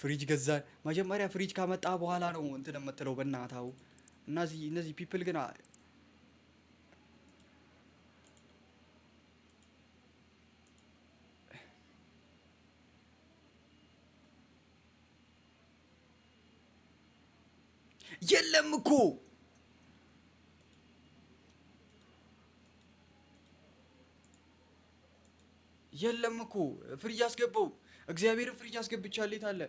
S1: ፍሪጅ ገዛን። መጀመሪያ ፍሪጅ ካመጣ በኋላ ነው እንትን የምትለው በእናታው። እነዚህ ፒፕል ግን የለም እኮ ፍሪጅ አስገባው። እግዚአብሔርን ፍሪጅ አስገብቻለሁ። የት አለ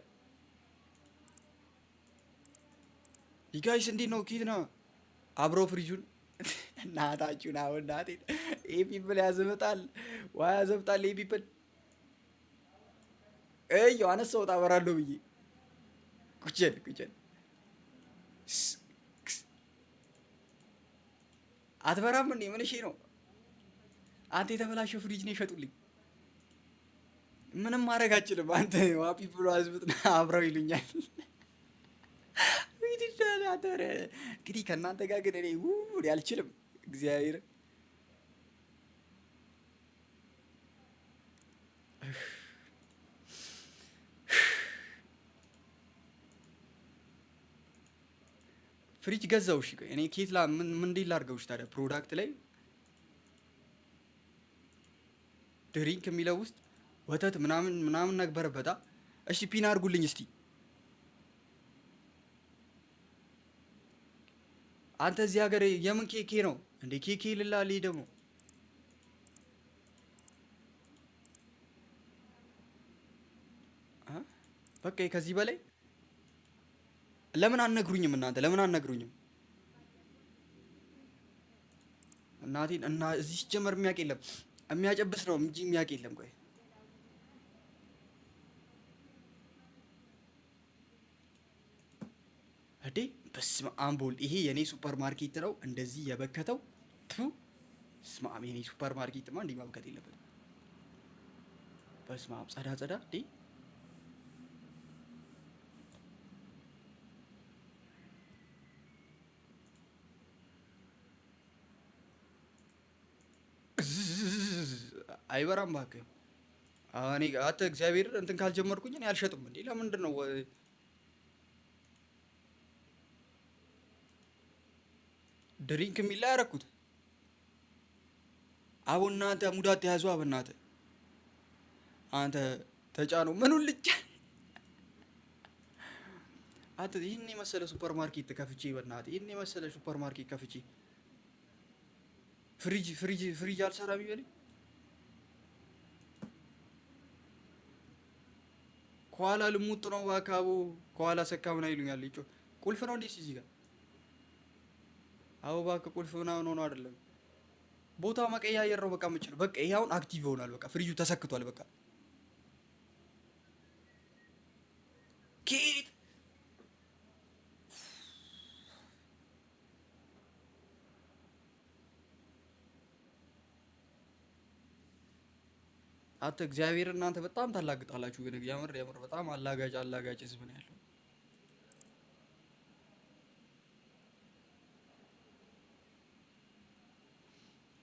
S1: ይጋይስ? እንዴት ነው? ኪት ነው አብረው ፍሪጁን እናታችሁን አሁን እናቴ ይሄ ፒፕል ያዘብጣል ይሄ ፒፕል እየው አነሳሁት አበራለሁ ብዬ ቁጭል አትበራም እንዴ? ምን እሺ ነው አንተ? የተበላሸ ፍሪጅ ነው የሸጡልኝ። ምንም ማድረግ አልችልም። አንተ ዋፒ ብሎ አዝብጥና አብረው ይሉኛል። እንግዲህ ከእናንተ ጋር ግን እኔ አልችልም። እግዚአብሔር ፍሪጅ ገዛው። እሺ እኔ ኬትላ ምን እንዴት ላድርገውሽ ታዲያ? ፕሮዳክት ላይ ድሪንክ የሚለው ውስጥ ወተት ምናምን ምናምን ነበረበታ። እሺ ፒን አድርጉልኝ እስቲ። አንተ እዚህ ሀገር የምን ኬኬ ነው እንዴ? ኬኬ ልላልኝ ደግሞ በቃ ከዚህ በላይ ለምን አነግሩኝም? እናንተ ለምን አነግሩኝም? እናቴን እና እዚህ ሲጀመር የሚያውቅ የለም። የሚያጨብስ ነው እንጂ የሚያውቅ የለም። ቆይ እዴ በስመ አብ ወልድ። ይሄ የኔ ሱፐር ማርኬት ነው እንደዚህ የበከተው። በስመ አብ የኔ ሱፐር ማርኬትማ እንዲህ ማብከት የለበትም። በስመ አብ ጸዳ ጸዳ እንዴ አይበራም እባክህ። እኔ አንተ እግዚአብሔር እንትን ካልጀመርኩኝ እኔ አልሸጥም እንዴ። ለምንድን ነው ድሪንክ የሚል ላይ ያደረኩት? አሁን እናንተ ሙዳት ተያዙ። አብናተ አንተ ተጫነው ምኑን ልጅ አንተ ይህን የመሰለ ሱፐር ማርኬት ከፍቼ በእናትህ ይህን የመሰለ ሱፐር ማርኬት ከፍቼ ፍሪጅ አልሰራም ይበለኝ። ከኋላ ልሙጥ ነው ባካቡ ከኋላ ሰካ ምናምን ይሉኛል። ይጮ ቁልፍ ነው እንዴ እዚህ ጋር? አዎ እባክህ ቁልፍ ምናምን ሆኖ አይደለም ቦታ መቀያየር ነው በቃ የምችለው። በቃ ይሄ አሁን አክቲቭ ይሆናል። በቃ ፍሪጁ ተሰክቷል። በቃ ኬት አተ እግዚአብሔር እናንተ በጣም ታላግጣላችሁ። ግን የምር በጣም አላጋጭ ህዝብ ነው ያለው።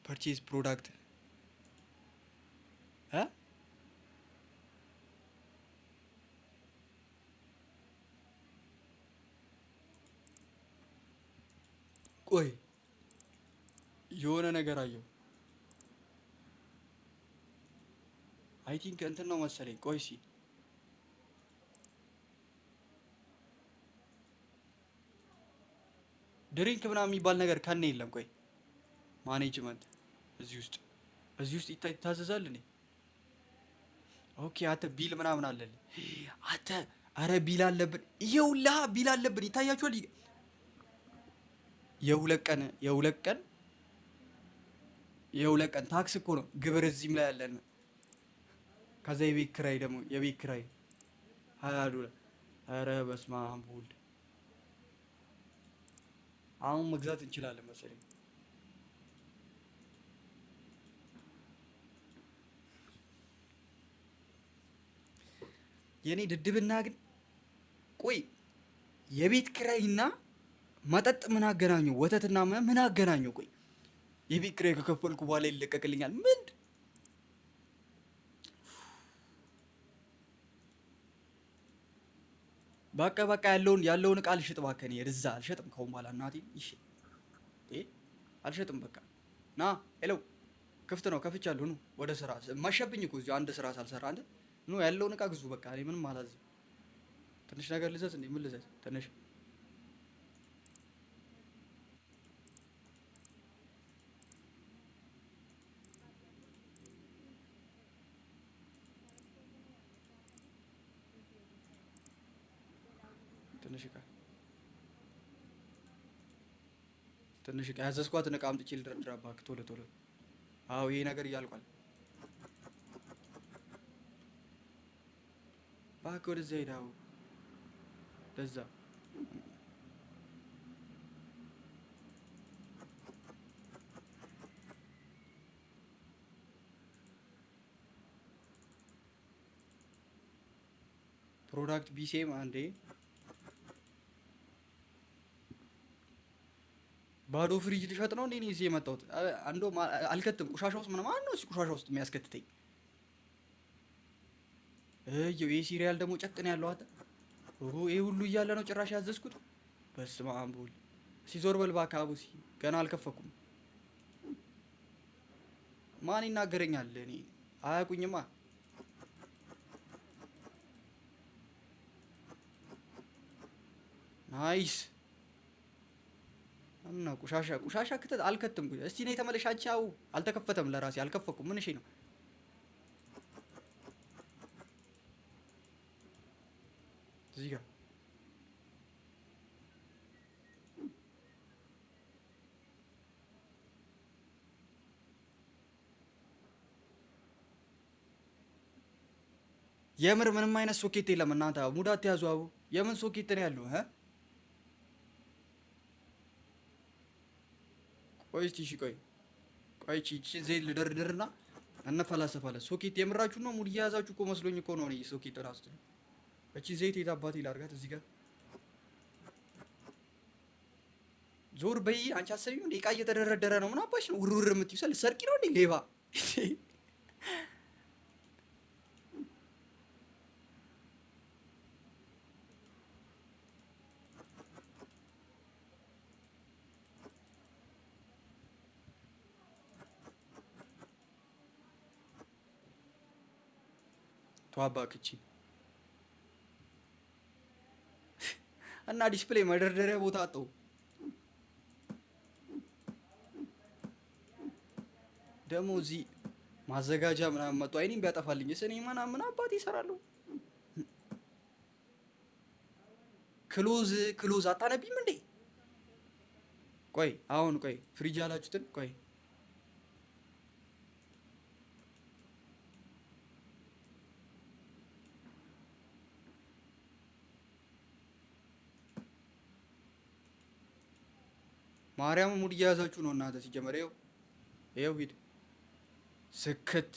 S1: ፐርቼዝ ፕሮዳክት ቆይ የሆነ ነገር አየሁ። አይ ቲንክ እንትን ነው መሰለኝ። ቆይ ሲ ድሪንክ ምናምን የሚባል ነገር ከነ የለም። ቆይ ማኔጅመንት እዚህ ውስጥ ይታዘዛል እኔ ኦኬ። አተ ቢል ምናምን አለልኝ አተ። አረ ቢል አለብን። ይኸውላ ቢል አለብን። ይታያችኋል። የሁለት ቀን ታክስ እኮ ነው ግብር እዚህም ላይ ያለን። ከዛ የቤት ኪራይ ደግሞ የቤት ኪራይ 20 ዶላር። አረ በስመ አብ ወልድ። አሁን መግዛት እንችላለን መሰለኝ። የኔ ድድብና ግን ቆይ የቤት ኪራይና መጠጥ ምን አገናኘው? ወተትና ምን አገናኘው? ቆይ የቤት ኪራይ ከከፈልኩ በኋላ ይለቀቅልኛል? ምን በቃ ያለውን እቃ አልሸጥ እባክህ። እኔ እዛ አልሸጥም ከሁን በኋላ እናቴ ይሽ አልሸጥም። በቃ ና ሄሎ ክፍት ነው ከፍቻለሁ። ኑ ወደ ስራ መሸብኝ እኮ እዚሁ አንድ ስራ ሳልሰራ አንተ ኑ ያለውን እቃ ግዙ። በቃ እኔ ምንም አላዝም። ትንሽ ነገር ልዘዝ እንዴ? ምን ልዘዝ? ትንሽ ትንሽ እቃ ያዘዝኳትን እቃ አምጥቼ ልደረድር እባክህ ቶሎ። አዎ ይሄ ነገር እያልቋል። እባክህ ወደዛ ሄዳው ለዛ ፕሮዳክት ቢሴም አንዴ ባዶ ፍሪጅ ልሸጥ ነው እንዴ እዚህ የመጣሁት? አንዶ አልከትም። ቆሻሻ ውስጥ ምን ማን ነው ቆሻሻ ውስጥ የሚያስከትተኝ? ይሄ ሲሪያል ደግሞ ጨቅን ያለው አተ ይሄ ሁሉ እያለ ነው ጭራሽ ያዘዝኩት። በስመ አብ ወልድ። ሲዞር በል እባክህ አቡሲ፣ ገና አልከፈኩም። ማን ይናገረኛል? እኔ አያውቁኝማ። ናይስ እና ቁሻሻ ክትት አልከትም። እስቲ ነይ ተመለሽ አንቺ። ያው አልተከፈተም፣ ለራሴ አልከፈኩም። ምን እሺ ነው እዚህ ጋር የምር ምንም አይነት ሶኬት የለም። እናንተ ሙድ አትያዙ። አቡ የምን ሶኬት ነው ያለው? ቆይ እስቲ እሺ፣ ቆይ እቺ ዘይት ልደርድርና እንፈላሰፋለን። ሶኬት የምራችሁ ነው? ሙድ እየያዛችሁ እኮ መስሎኝ እኮ ነው። እኔ ሶኬት ራሱ እቺ ዘይት የት አባቴ ላድርጋት? እዚህ ጋር ዞር በይ አንቺ። አሰቢው እንደ ዕቃ እየተደረደረ ነው። ምን አባሽ ነው ውርውር የምትይው? ሰርቂ ነው እንዴ ሌባ? ተዋባክቺ እና ዲስፕሌይ መደርደሪያ ቦታ አጣው። ደግሞ እዚህ ማዘጋጃ ምናምን መጡ። አይኔም ቢያጠፋልኝ እኔ ምን አባቴ ይሰራሉ? ክሎዝ አታነቢም እንዴ? ቆይ አሁን ፍሪጅ ያላችሁትን ማርያም ሙድ እየያዛችሁ ነው እናንተ። ሲጀመር ይኸው ሂድ ስክት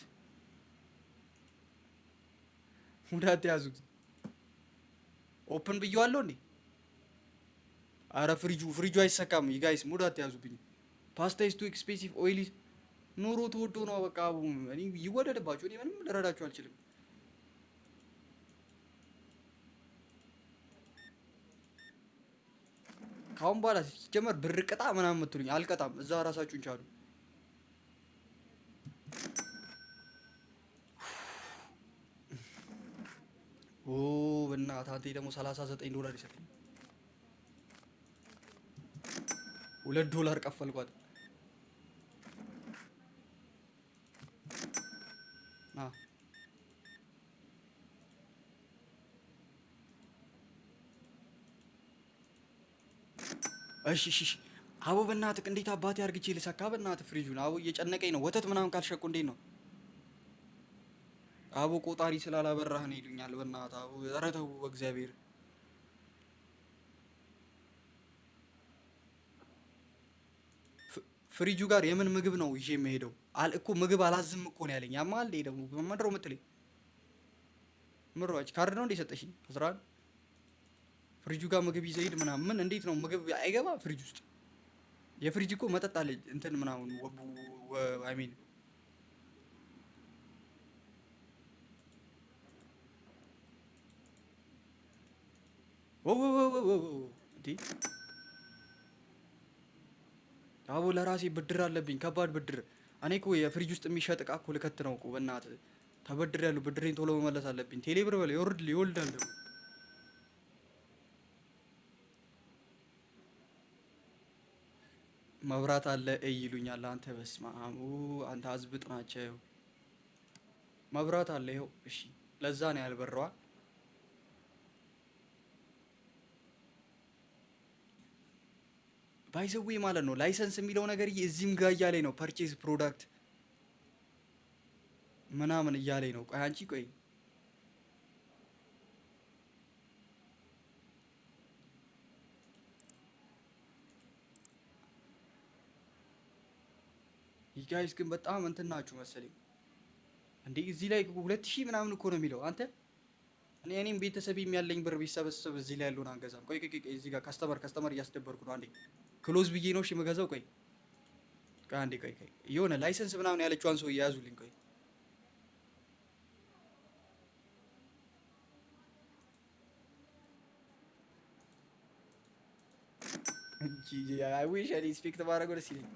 S1: ሙድ አትያዙት። ኦፕን ብየዋለሁ እንዴ? አረ ፍሪጁ አይሰካም። ጋይስ ሙድ አትያዙብኝ። ፓስታ ኢዝ ቱ ኤክስፔንሲቭ ኦይል ኑሮ ተወዶ ነው በቃ። እኔ ይወደድባችሁ፣ እኔ ምንም ልረዳችሁ አልችልም። ካሁን በኋላ ሲጀመር ብር ቅጣ ምናምን የምትሉኝ አልቀጣም። እዛ ራሳችሁን ቻሉ። ኦ በእናትህ አንተ ደግሞ $39 ይሰጠኝ። $2 ቀፈልኳት። እሺ አቦ በእናትህ እንዴት አባቴ አርግቼ ልሰካ? በእናትህ ፍሪጁን አቦ እየጨነቀኝ ነው። ወተት ምናምን ካልሸቁ እንዴት ነው? አቦ ቆጣሪ ስላላበራህ ነው ይሉኛል። በእናትህ አቦ ኧረ ተው በእግዚአብሔር። ፍሪጁ ጋር የምን ምግብ ነው ይዤ የምሄደው? እኮ ምግብ አላዝም እኮ ነው ያለኝ። ያማል ደግሞ በመድረው የምትለኝ ምሮች ካርድ ነው እንደ ሰጠሽኝ 11 ፍሪጁ ጋር ምግብ ይዘህ ሂድ ምናምን። ምን እንዴት ነው ምግብ አይገባ ፍሪጅ ውስጥ? የፍሪጅ እኮ መጠጥ አለ እንትን ምናምን አይ ሚን እንዴ አቦ ለራሴ ብድር አለብኝ፣ ከባድ ብድር። እኔ እኮ የፍሪጅ ውስጥ የሚሸጥ እቃ እኮ ልከት ነው እኮ በእናትህ ተበድር ያለው ብድሬን ቶሎ መመለስ አለብኝ። ቴሌ ብር በለ ይወልዳል ደግሞ። መብራት አለ ይሉኛል። አንተ በስመ አብ አንተ አዝብጥ ናቸው። መብራት አለ ይኸው። እሺ ለዛ ነው ያልበራዋ። ባይዘዌ ማለት ነው ላይሰንስ የሚለው ነገር እዚህም ጋር እያለኝ ነው። ፐርቼዝ ፕሮዳክት ምናምን እያለኝ ነው። ቆይ አንቺ ቆይ ጋይስ ግን በጣም እንትን ናችሁ መሰለኝ እንዴ። እዚህ ላይ 2000 ምናምን እኮ ነው የሚለው አንተ። እኔም ቤተሰቤም ያለኝ ብር ቢሰበሰብ እዚህ ላይ ያለውን አንገዛም። ቆይ እዚህ ጋር ካስተመር እያስደበርኩ ነው። አንዴ ክሎዝ ብዬ ነው እሺ የምገዛው። ቆይ አንዴ ቆይ የሆነ ላይሰንስ ምናምን ያለችዋን ሰው እያያዙልኝ። ቆይ እንጂ አይ ዊሽ አይ ሪስፔክት ባደረገው ደስ ይለኛል።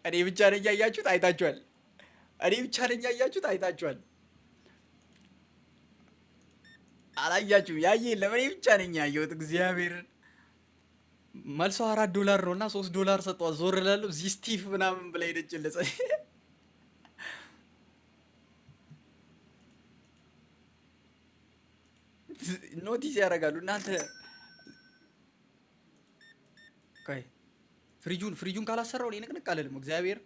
S1: እኔ ብቻ ነኝ ያያችሁት? አይታችኋል? እኔ ብቻ ነኝ ያያችሁት? አይታችኋል? አላያችሁም? ያየ የለም። እኔ ብቻ ነኝ ያየሁት። እግዚአብሔርን መልሶ $4 ነው እና $3 ሰጧት። ዞር እላለሁ እዚህ ስቲፍ ምናምን ብላ ሄደችለት። ኖቲስ ያደርጋሉ እናንተ። ቆይ ፍሪጁን ካላሰራው እኔ ንቅንቅ አልልም። እግዚአብሔር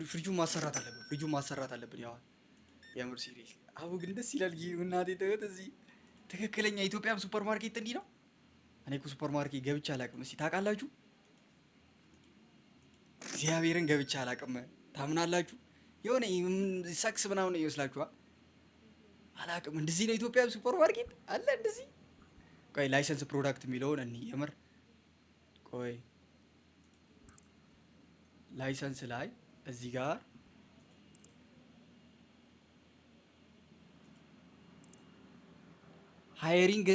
S1: ፍሪጁን ማሰራት አለብን። ፍሪጁን ማሰራት አለብን። ያው የምር ሲሪየስ አቡ ግን ደስ ይላል። እናቴ ተወት። እዚህ ትክክለኛ ኢትዮጵያም ሱፐር ማርኬት እንዲህ ነው። እኔ እኮ ሱፐር ማርኬት ገብቼ አላውቅም። እስኪ ታውቃላችሁ? እግዚአብሔርን ገብቼ አላውቅም። ታምናላችሁ? የሆነ ሰክስ ምናምን ይመስላችኋል? አላውቅም። እንደዚህ ነው ኢትዮጵያ ሱፐር ማርኬት አለ እንደዚህ። ቆይ ላይሰንስ ፕሮዳክት የሚለውን እኔ የምር ቆይ ላይሰንስ ላይ እዚህ ጋር ሃየሪንግ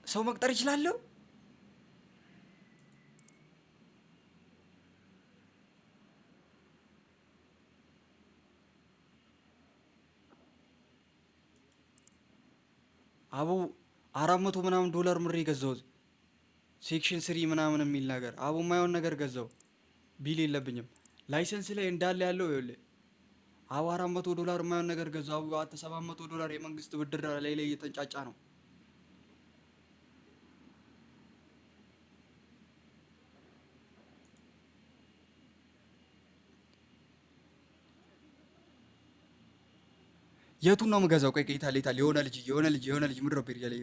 S1: ሰው መቅጠር ይችላለሁ። አቡ 400 ምናምን ዶላር ምሬ ገዛሁት። ሴክሽን 3 ምናምን የሚል ነገር አቡ ማየውን ነገር ገዛው። ቢል የለብኝም ላይሰንስ ላይ እንዳለ ያለው ይኸውልህ። አቡ $400 ማየውን ነገር ገዛው። አቡ $700 የመንግስት ብድር ላይ እየተንጫጫ ነው። የቱን ነው የምገዛው? ቆይ ይታል የሆነ ልጅ ምድረ ፔር ያለ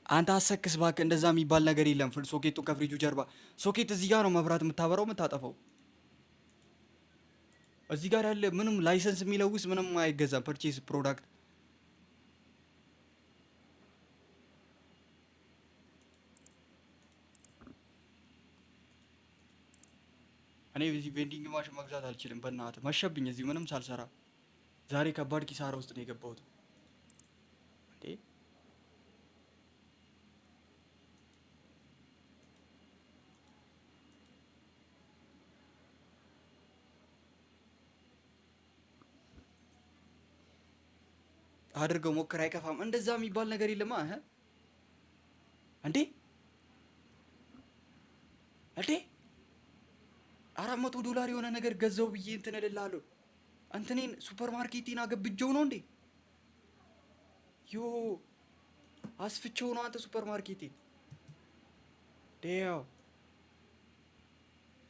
S1: አንተ አሰክስ እባክህ። እንደዛ የሚባል ነገር የለም። ሶኬቱ ከፍሪጁ ጀርባ ሶኬት እዚህ ጋር ነው መብራት የምታበራው የምታጠፋው። እዚህ ጋር ያለ ምንም ላይሰንስ የሚለውስ ምንም አይገዛም። ፐርቼስ ፕሮዳክት እኔ እዚህ ቬንዲንግ ማሽን መግዛት አልችልም። በእናትህ መሸብኝ። እዚህ ምንም ሳልሰራ ዛሬ ከባድ ኪሳራ ውስጥ ነው የገባሁት። እንዴ አድርገው ሞክር፣ አይከፋም። እንደዛ የሚባል ነገር የለማ። እንዴ እንዴ $400 የሆነ ነገር ገዛው ብዬ እንትን እልልሃለሁ። እንትኔን ሱፐር ማርኬቴን አገብጀው ነው እንዴ? ዮ አስፍቼው ነው አንተ ሱፐር ማርኬቴን። ዴያው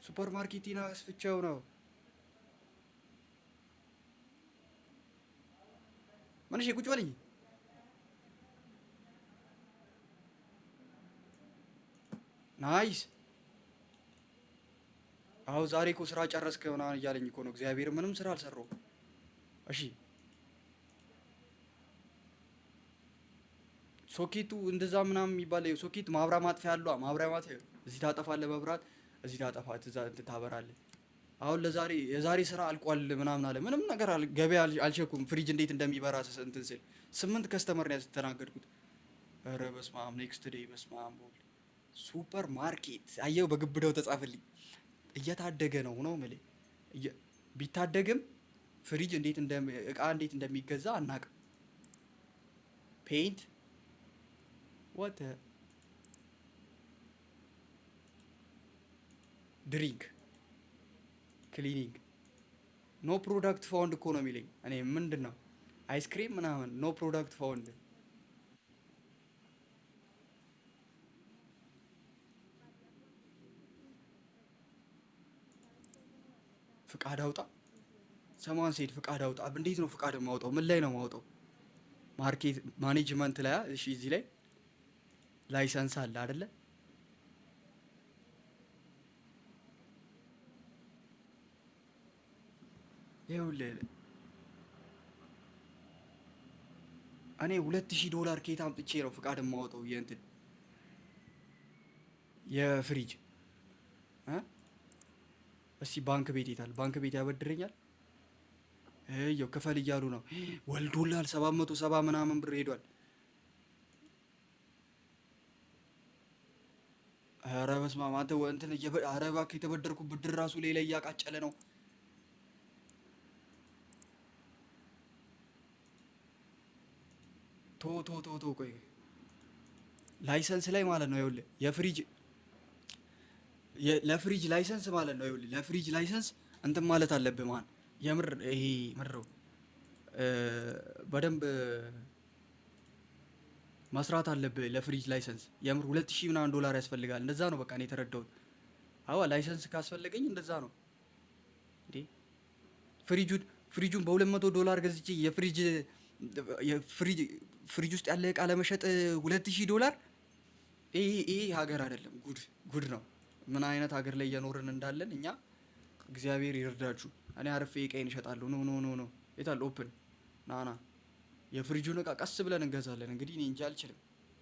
S1: ሱፐር ማርኬቴን አስፍቼው ነው። ምን እሺ ቁጭ በልኝ። ናይስ። አዎ ዛሬ እኮ ስራ ጨረስክ ምናምን እያለኝ እኮ ነው። እግዚአብሔር ምንም ስራ አልሰራሁም። እሺ ሶኬቱ እንደዛ ምናምን የሚባል ሶኬት ማብሪያ ማጥፊያ አለው። ማብሪያ ማጥፊያ እዚህ ታጠፋለህ መብራት፣ እዚህ ታጠፋት እዛ ታበራለህ። አሁን የዛሬ ስራ አልቋል ምናምን አለ። ምንም ነገር ገበያ አልሸኩም። ፍሪጅ እንዴት እንደሚበራ እንትን ስል 8 ከስተመር ነው ያስተናገድኩት። ኧረ በስመ አብ። ኔክስት ዴይ በስመ አብ። ሱፐር ማርኬት አየው በግብዳው ተጻፈልኝ። እየታደገ ነው የምልህ። ቢታደግም ፍሪጅ እቃ እንዴት እንደሚገዛ አናውቅም። ፔይንት ወተ ድሪንክ ክሊኒንግ ኖ ፕሮዳክት ፋውንድ እኮ ነው የሚለኝ። እኔ ምንድን ነው አይስክሪም ምናምን ኖ ፕሮዳክት ፋውንድ። ፍቃድ አውጣ ሰማን ሴድ ፍቃድ አውጣ። እንዴት ነው ፍቃድ የማውጣው? ምን ላይ ነው የማውጣው? ማርኬት ማኔጅመንት ላይ እሺ፣ እዚህ ላይ ላይሰንስ አለ አይደለ? ይኸውልህ እኔ $2000 ከየት አምጥቼ ነው ፍቃድ የማወጣው? የእንትን የፍሪጅ እስቲ ባንክ ቤት ይታል። ባንክ ቤት ያበድረኛል? ይኸው ክፈል እያሉ ነው። ወልዶላል 770 ምናምን ብር ሄዷል። ኧረ በስመ አብ አንተ እንትን ኧረ እባክህ የተበደርኩ ብድር ራሱ ሌላ እያቃጨለ ነው። ቶ ቆይ ላይሰንስ ላይ ማለት ነው። ይኸውልህ ለፍሪጅ ላይሰንስ ማለት ነው። ይኸውልህ ለፍሪጅ ላይሰንስ እንትን ማለት አለብህ ማን የምር ይሄ ምድረው በደንብ መስራት አለብህ። ለፍሪጅ ላይሰንስ የምር $2000 ያስፈልጋል። እንደዛ ነው በቃ እኔ የተረዳሁት። አዋ ላይሰንስ ካስፈለገኝ እንደዛ ነው እንዴ። ፍሪጁን $200 ገዝቼ ፍሪጅ ውስጥ ያለ እቃ ለመሸጥ $2000። ይሄ ሀገር አይደለም፣ ጉድ ነው። ምን አይነት ሀገር ላይ እየኖርን እንዳለን እኛ። እግዚአብሔር ይርዳችሁ። እኔ አርፌ እቃዬን እሸጣለሁ። ኖ የታል ኦፕን ናና የፍሪጁን እቃ ቀስ ብለን እንገዛለን። እንግዲህ እኔ እንጂ አልችልም፣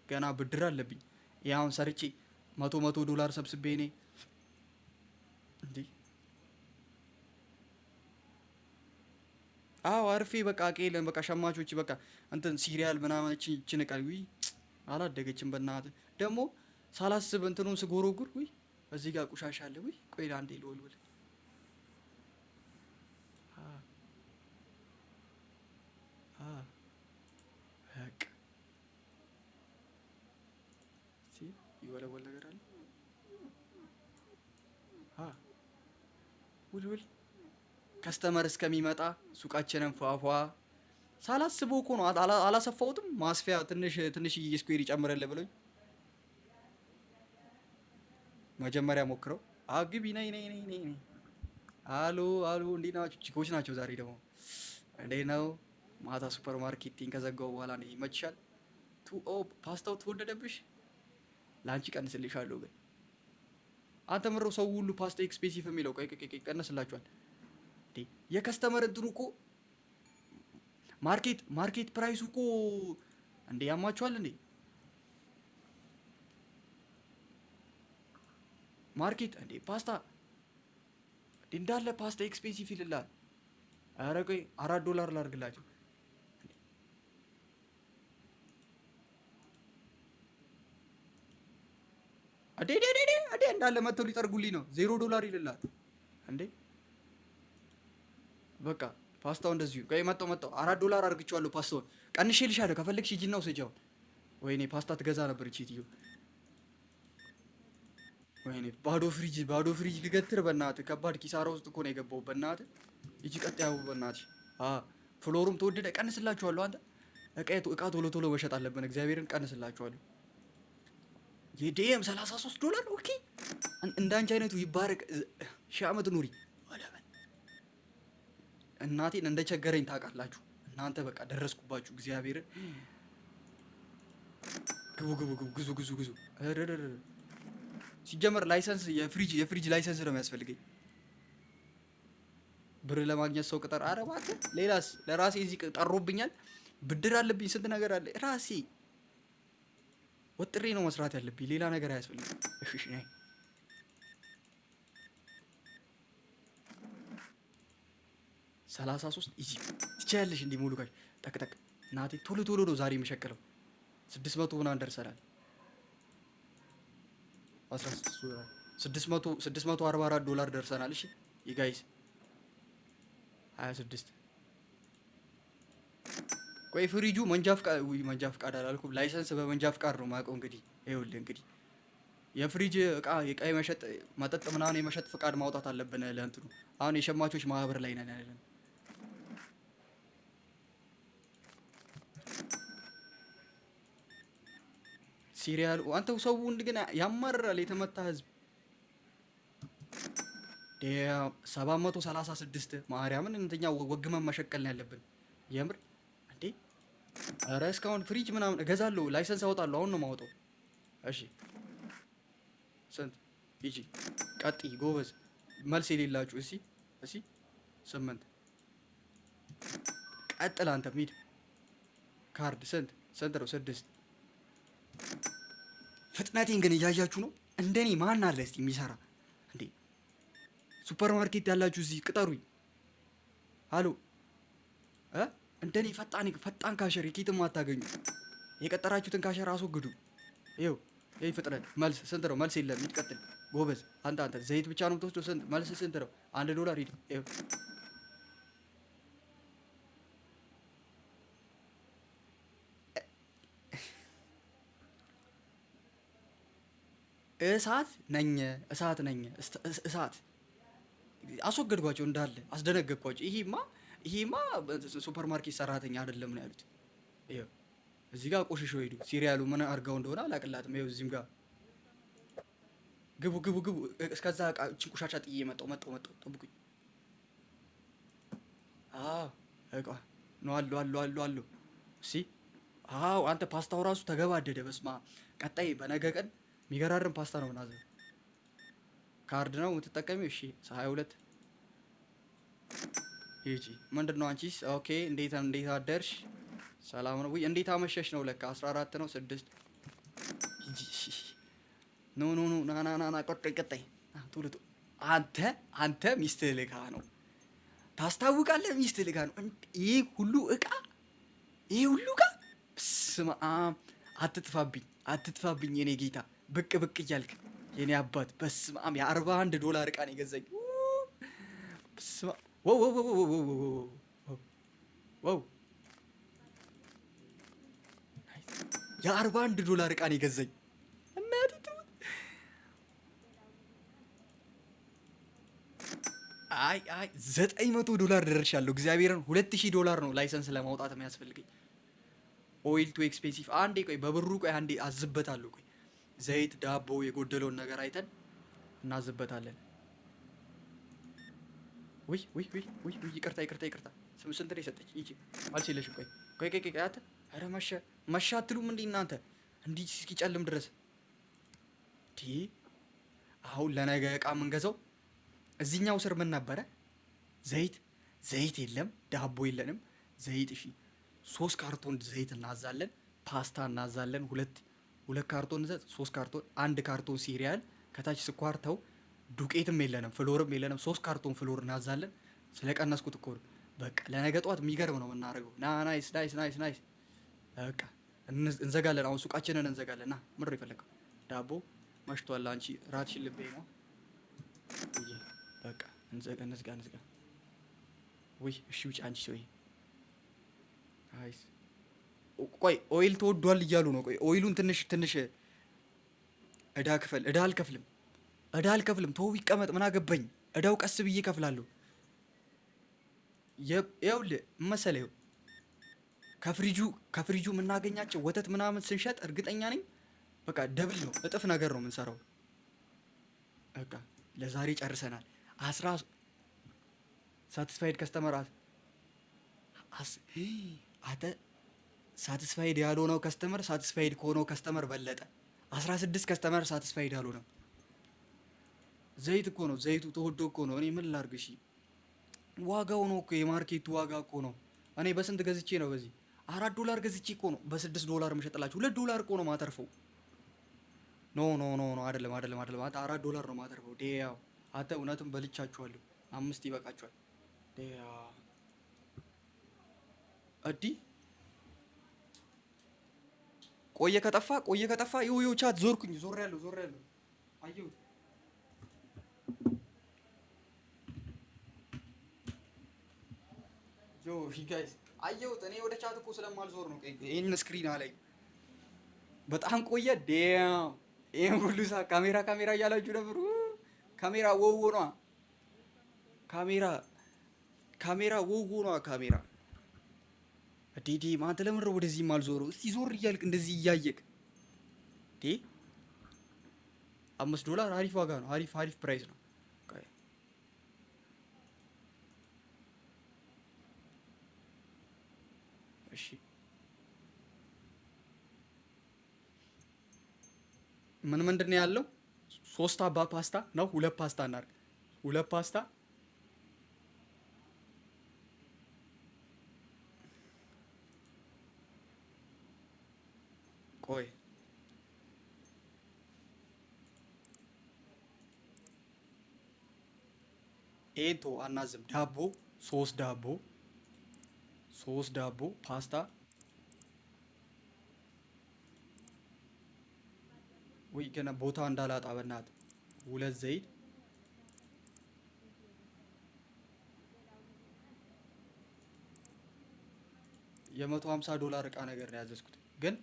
S1: ገና ብድር አለብኝ። ይሄ አሁን ሰርቼ $100 ሰብስቤ እኔ እንዴ አዎ አርፌ በቃ ቄለን በቃ ሸማቾች በቃ እንትን ሲሪያል ምናምን እቺን እቃ አላደገችም። በእናትህ ደግሞ ሳላስብ እንትኑን ስጎረጉር እዚህ ጋር ቆሻሻ አለ። ቆይ አንዴ ልወልወል። ይወለወል ነገር አለ። ውልውል ከስተመር እስከሚመጣ ሱቃችንን ፏፏ ሳላስበው እኮ ነው። አላሰፋሁትም። ማስፊያ ትንሽ ስኩዌር ይጨምረልህ ብሎኝ መጀመሪያ ሞክረው ግቢ ነይ። አሎ እንዴት ናችሁ? ቺኮች ናቸው ዛሬ ደግሞ። እንዴት ነው? ማታ ሱፐር ማርኬቲንግ ከዘጋው በኋላ ነው ይመችሻል? ፓስታው ተወደደብሽ? ላንቺ ቀንስልሻለሁ። ግን አንተ ምረው ሰው ሁሉ ፓስታ ኤክስፔንሲቭ የሚለው ቆይ ቀንስላችኋል። የከስተመር እንትኑ እኮ ማርኬት ፕራይሱ እኮ እንዴ ያማችኋል እንዴ? ማርኬት እንዴ ፓስታ እንዳለ ፓስታ ኤክስፔንሲቭ ይልላል። ኧረ ቆይ $4 ላድርግላቸው። አዴ እንዳለ መተው ሊጠርጉልኝ ነው። $0 ይልላል እንዴ። በቃ ፓስታው እንደዚሁ ቆይ መጣው $4 አድርግቼዋለሁ። ፓስታውን ቀንሼልሻለሁ። ከፈለግሽ ሂጂና ውሰጂው። ወይኔ ፓስታ ትገዛ ነበር እቺ ትዩ። ወይኔ ባዶ ፍሪጅ ልገትር። በእናትህ ከባድ ኪሳራ ውስጥ እኮ ነው የገባው። በእናትህ እቺ ቀጣዩ በእናትህ ፍሎሩም ተወደደ። ቀንስላችኋለሁ። አንተ እቃ ቶሎ መሸጥ አለብን። እግዚአብሔርን ቀንስላችኋለሁ። የዲኤም $33 ኦኬ። እንዳንቺ አይነቱ ይባረክ። ሺህ ዓመት ኑሪ። እናቴን እንደቸገረኝ ታውቃላችሁ እናንተ። በቃ ደረስኩባችሁ። እግዚአብሔርን ግዙ። ሲጀመር ላይሰንስ የፍሪጅ ላይሰንስ ነው የሚያስፈልገኝ። ብር ለማግኘት ሰው ቅጠር። ኧረ እባክህ ሌላስ? ለራሴ እዚህ ጠሮብኛል። ብድር አለብኝ፣ ስንት ነገር አለ። ራሴ ወጥሬ ነው መስራት ያለብኝ። ሌላ ነገር አያስፈልግም። እሺ ነይ 33 እጂ ትችያለሽ። እንዲህ ሙሉ ጋር ጠቅጠቅ እናቴ ቶሎ ነው ዛሬ የምሸክለው። 600 ምናምን ደርሰናል። 644 ደርሰናል። እሺ ይጋይስ 26 ቆይ ፍሪጁ መንጃ ፍቃድ አላልኩም። ላይሰንስ በመንጃ ፍቃድ ነው የማውቀው። እንግዲህ ይኸውልህ እንግዲህ የፍሪጅ እቃ የመሸጥ መጠጥ ምናምን የመሸጥ ፍቃድ ማውጣት አለብን። ለእንትኑ አሁን የሸማቾች ማህበር ላይ ነን ያለን። ሲሪያል አንተው ሰው ግን ያማርራል። የተመታ ህዝብ 736 ማርያምን እንተኛ ወግመን መሸቀል ነው ያለብን የምር እንዴ። ኧረ እስካሁን ፍሪጅ ምናምን እገዛለሁ፣ ላይሰንስ አወጣለሁ። አሁን ነው የማወጣው። እሺ ስንት? ይጂ ቀጥይ ጎበዝ። መልስ የሌላችሁ እሺ 8 ቀጥል። አንተ ሂድ። ካርድ ስንት ነው? 6 ፍጥነቴን ግን እያያችሁ ነው። እንደኔ ማን አለ እስቲ የሚሰራ እንዴ? ሱፐር ማርኬት ያላችሁ እዚህ ቅጠሩኝ። አሎ እንደኔ ፈጣን ካሸር የኬትም አታገኙ። የቀጠራችሁትን ካሸር አስወግዱ። ይኸው ይህ ፍጥነት። መልስ ስንት ነው? መልስ የለም። ሂድ ቀጥል ጎበዝ። አንተ ዘይት ብቻ ነው የምትወስደው። ስንት? መልስ ስንት ነው? $1 ሂድ። ይኸው እሳት ነኝ እሳት አስወገድኳቸው እንዳለ አስደነገጥኳቸው። ይሄማ ሱፐር ማርኬት ሰራተኛ አይደለም ነው ያሉት። ይኸው እዚህ ጋር ቆሽሾ ሄዱ። ሲሪያሉ ምን አድርገው እንደሆነ አላቅላትም። ይኸው እዚህም ጋር ግቡ። እስከዛ እችን ቆሻሻ ጥዬ መጣሁ። ጠብቁኝ። እቃ ነው አሉ። እሺ አንተ ፓስታው ራሱ ተገባደደ። በስማ ቀጣይ በነገ ቀን የሚገራርም ፓስታ ነው ምናምን። ካርድ ነው የምትጠቀሚው? እሺ 22 ይጂ ምንድን ነው አንቺስ? ኦኬ እንዴት አደርሽ? ሰላም ነው ወይ? እንዴት አመሸሽ ነው ለካ 14 ነው 6 ኖ ና ቀጣይ ቶሎ አንተ ሚስትህ ልካ ነው ታስታውቃለህ። ሚስትህ ልካ ነው ይሄ ሁሉ እቃ ስማ አትጥፋብኝ የኔ ጌታ። ብቅ እያልክ የኔ አባት በስመ አብ $41 እቃ ነው የገዛኝ። በስመ አብ ዋው $41 እቃ ነው የገዛኝ። እናት አይ $900 ደርሻለሁ። እግዚአብሔርን $2000 ነው ላይሰንስ ለማውጣት የሚያስፈልገኝ። ኦይል ቱ ኤክስፔንሲቭ። አንዴ ቆይ በብሩ አንዴ አዝበታለሁ። ቆይ ዘይት ዳቦ የጎደለውን ነገር አይተን እናዝበታለን። ወይ ይቅርታ ስንት ነው የሰጠች? ይቺ አልሲለሽ ቆይ አተ ኧረ መሻ አትሉም እንዴ እናንተ? እንዲህ እስኪጨልም ድረስ አሁን ለነገ እቃ የምንገዛው እዚህኛው ስር ምን ነበረ? ዘይት የለም፣ ዳቦ የለንም። ዘይት እሺ 3 ካርቶን ዘይት እናዛለን። ፓስታ እናዛለን። ሁለት ካርቶን 3 ካርቶን 1 ካርቶን ሲሪያል ከታች ስኳር ተው። ዱቄትም የለንም፣ ፍሎርም የለንም። 3 ካርቶን ፍሎር እናዛለን። ስለቀነስኩት እኮ በቃ ለነገ ጠዋት የሚገርም ነው የምናደርገው። ናይስ በቃ እንዘጋለን። አሁን ሱቃችንን እንዘጋለን። ና ምንድን ነው የፈለገው? ዳቦ መሽቷል። አንቺ ራትሽን ልቤ ነው። በቃ እንዝጋ። ወይ እሺ ውጭ አንቺ ሰውዬ። አይስ ቆይ ኦይል ተወዷል እያሉ ነው። ቆይ ኦይሉን ትንሽ እዳ አልከፍልም። ተው ይቀመጥ። ምን አገባኝ? እዳው ቀስ ብዬ እከፍላለሁ። ይኸውልህ መሰለህ ከፍሪጁ የምናገኛቸው ወተት ምናምን ስንሸጥ እርግጠኛ ነኝ በቃ ደብል ነው፣ እጥፍ ነገር ነው የምንሰራው። በቃ ለዛሬ ጨርሰናል። ሳቲስፋይድ ከስተመር ሳቲስፋይድ ያልሆነው ከስተመር ሳቲስፋይድ ከሆነው ከስተመር በለጠ። 16 ከስተመር ሳቲስፋይድ ያልሆነው ዘይት እኮ ነው። ዘይቱ ተወዶ እኮ ነው። እኔ ምን ላድርግ? እሺ ዋጋው ነው እኮ የማርኬቱ ዋጋ እኮ ነው። እኔ በስንት ገዝቼ ነው? በዚህ $4 ገዝቼ እኮ ነው በ$6 የምሸጥላችሁ። $2 እኮ ነው ማተርፈው። ኖ አይደለም። አንተ $4 ነው ማተርፈው። ዴያው አንተ እውነትም በልቻችኋለሁ። 5 ይበቃችኋል። ዴያ አዲ ቆየ ከጠፋ ይው ቻት ዞር ያለው አየሁት። ጋይስ አየሁት። እኔ ወደ ቻት እኮ ስለማልዞር ነው። ይሄን ስክሪን አለኝ በጣም ቆየ። ዴም ይሄን ሁሉ ካሜራ እያላችሁ ነበር። ካሜራ ወው ነው። ካሜራ ዲዲ ማንተ ለምን ነው ወደዚህ ማልዞረው? እስቲ ዞር እያልክ እንደዚህ እያየክ $5 አሪፍ ዋጋ ነው። አሪፍ ፕራይስ ነው። እሺ ምንድን ነው ያለው? 3 አባ ፓስታ ነው። 2 ፓስታ እናድርግ። 2 ፓስታ ቆይ ኤቶ አናዝም። ዳቦ 3 ዳቦ 3 ዳቦ ፓስታ ወይ ገና ቦታ እንዳላጣ በእናትህ 2 ዘይት የ150 ዶላር እቃ ነገር ነው ያዘዝኩት፣ ግን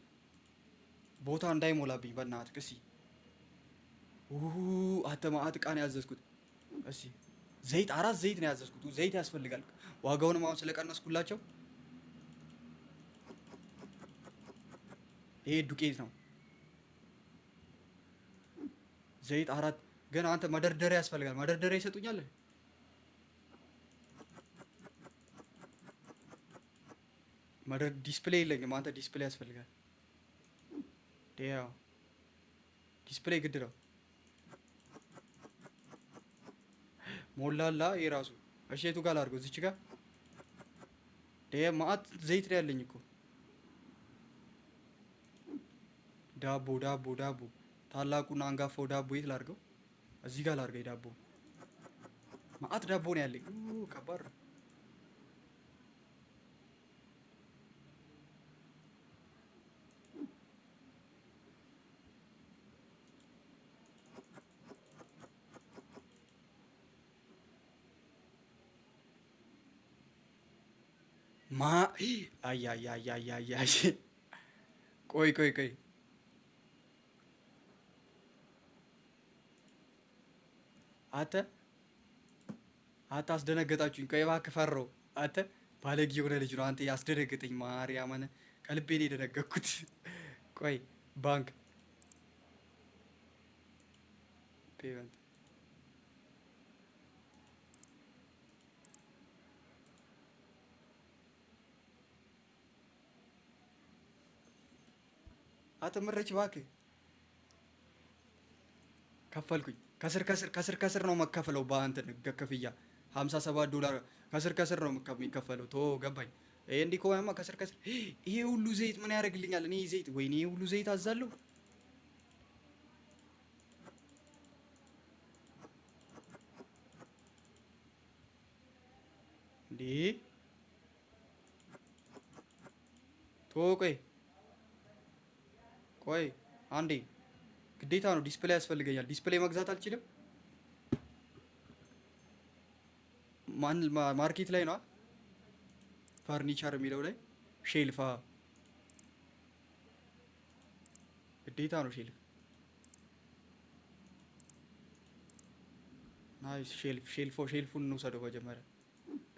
S1: ቦታ እንዳይሞላብኝ በእናትህ እስኪ። አተማአት እቃ ነው ያዘዝኩት። እስኪ ዘይት 4 ዘይት ነው ያዘዝኩት። ዘይት ያስፈልጋል። ዋጋውንም አሁን ስለቀነስኩላቸው ይሄ ዱቄት ነው። ዘይት 4 ግን አንተ መደርደሪያ ያስፈልጋል። መደርደሪያ ይሰጡኛል? ዲስፕሌይ የለኝም። አንተ ዲስፕሌይ ያስፈልጋል። ዲስፕሌይ ግድ ነው። ሞላላ የራሱ እሺ፣ የቱ ጋር ላድርገው? እዚች ጋር ማአት ዘይት ነው ያለኝ እኮ። ዳቦ ዳቦ ዳቦ ታላቁና አንጋፋው ዳቦ የት ላድርገው? እዚህ ጋር ላድርገው። ዳቦ ማአት ዳቦ ነው ያለኝ። ከባድ ነው። ማ አያያያያያይ ቆይ ቆይ ቆይ አተ አተ አስደነገጣችሁኝ። ቆይ እባክህ ፈራሁ። አተ ባለጌ የሆነ ልጅ ነው አንተ ያስደነገጠኝ። ማርያምን ከልቤ ነው የደነገጥኩት። ቆይ ባንክ ፔመንት አተ መረች እባክህ ከፈልኩኝ። ከስር ነው መከፈለው። በአንተን ክፍያ 57 ዶላር ከስር ነው የሚከፈለው። ቶ ገባኝ። ይሄ እንዲህ ከሆነማ ከስር ይሄ ሁሉ ዘይት ምን ያደርግልኛል? እኔ ዘይት ወይኔ ይሄ ሁሉ ዘይት አዛለሁ እንዴ? ቶ ቆይ አንዴ ግዴታ ነው ዲስፕሌይ ያስፈልገኛል። ዲስፕሌይ መግዛት አልችልም። ማርኬት ላይ ነው ፈርኒቸር የሚለው ላይ ሼልፋ ግዴታ ነው ሼልፍ። ናይስ ሼልፉን እንውሰደው መጀመሪያ።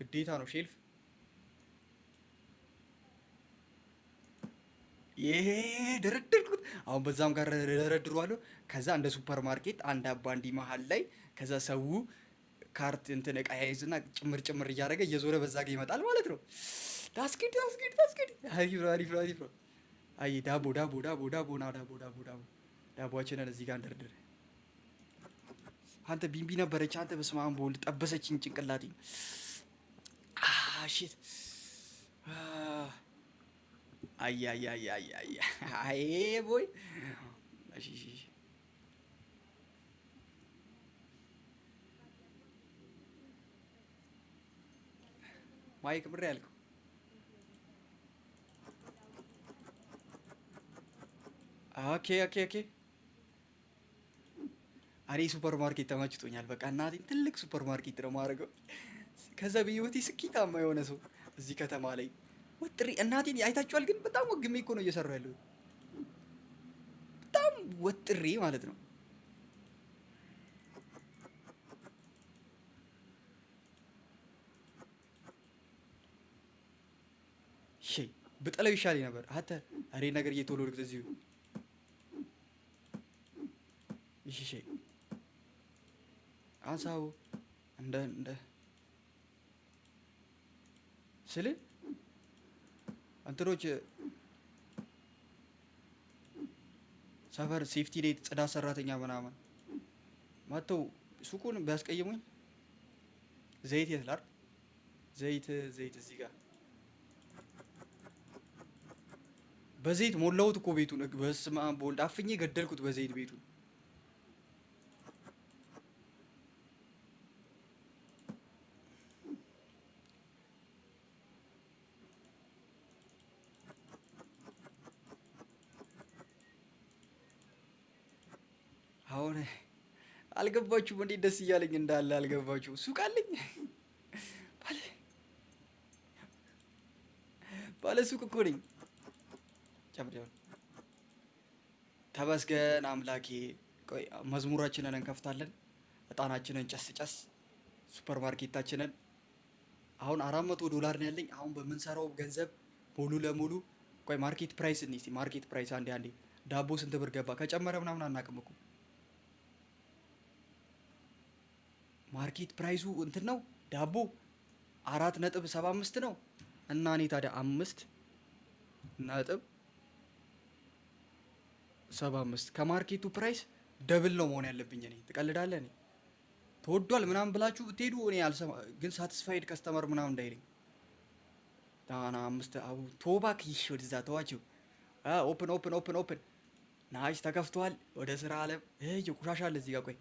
S1: ግዴታ ነው ሼልፍ። ይሄ ደረደርኩት። አሁን በዛም ጋር ደረድሯለሁ። ከዛ እንደ ሱፐር ማርኬት አንድ አባንዲ መሀል ላይ ከዛ ሰው ካርት እንትን እቃ ያይዝና ጭምር እያደረገ እየዞረ በዛ ጋር ይመጣል ማለት ነው። ታስኪድ አሪፍ ነው። አይ ዳቦ ዳቦአችንን እዚህ ጋር እንደርድር። አንተ ቢምቢ ነበረች። አንተ በስመ አብ በወልድ ጠበሰችኝ ጭንቅላቴ። ሺት አይ ቦይ እሺ ማይክ ብር ያልከው ኦኬ እኔ ሱፐር ማርኬት ተመችቶኛል። በቃ እናቴን ትልቅ ሱፐር ማርኬት ነው የማደርገው። ከዛ በህይወቴ ስኬታማ የሆነ ሰው እዚህ ከተማ ላይ ወጥሪ እናቴን አይታችኋል። ግን በጣም ወግሜ እኮ ነው እየሰራሁ ያለው። በጣም ወጥሬ ማለት ነው። ሼ ብጠለው ይሻለኝ ነበር። አተ አሬ ነገር እየተወለድኩት እዚሁ እሺ አንሳው እንደ ስለ እንትኖች ሰፈር ሴፍቲ ኔት ጽዳት ሰራተኛ ምናምን መጥተው ሱቁን ቢያስቀይሙኝ ዘይት የት ላድርግ? ዘይት እዚህ ጋር በዘይት ሞላሁት እኮ ቤቱን። በስመ አብ በወልድ አፍኜ ገደልኩት በዘይት ቤቱን። አሁን አልገባችሁም? እንዴት ደስ እያለኝ እንዳለ አልገባችሁም? ሱቅ አለኝ ባለ ሱቅ እኮ ነኝ። ተመስገን አምላኬ። ቆይ መዝሙራችንን እንከፍታለን፣ እጣናችንን ጨስ ጨስ፣ ሱፐር ማርኬታችንን። አሁን $400 ነው ያለኝ። አሁን በምንሰራው ገንዘብ ሙሉ ለሙሉ ቆይ ማርኬት ፕራይስ እንይ እስኪ። ማርኬት ፕራይስ አንዴ ዳቦ ስንት ብር ገባ? ከጨመረ ምናምን አናውቅም እኮ። ማርኬት ፕራይሱ እንትን ነው ዳቦ 4.75 ነው እና እኔ ታዲያ 5.75 ከማርኬቱ ፕራይስ ደብል ነው መሆን ያለብኝ። እኔ ትቀልዳለህ? እኔ ተወዷል ምናምን ብላችሁ ብትሄዱ እኔ አልሰማ፣ ግን ሳቲስፋይድ ከስተመር ምናምን እንዳይለኝ ዳና 5 አቡ ቶባክ ይሽ ወደዛ ተዋቸው። ኦፕን ናይስ ተከፍቷል። ወደ ስራ አለም ቆሻሻ አለ እዚህ ጋር። ቆይ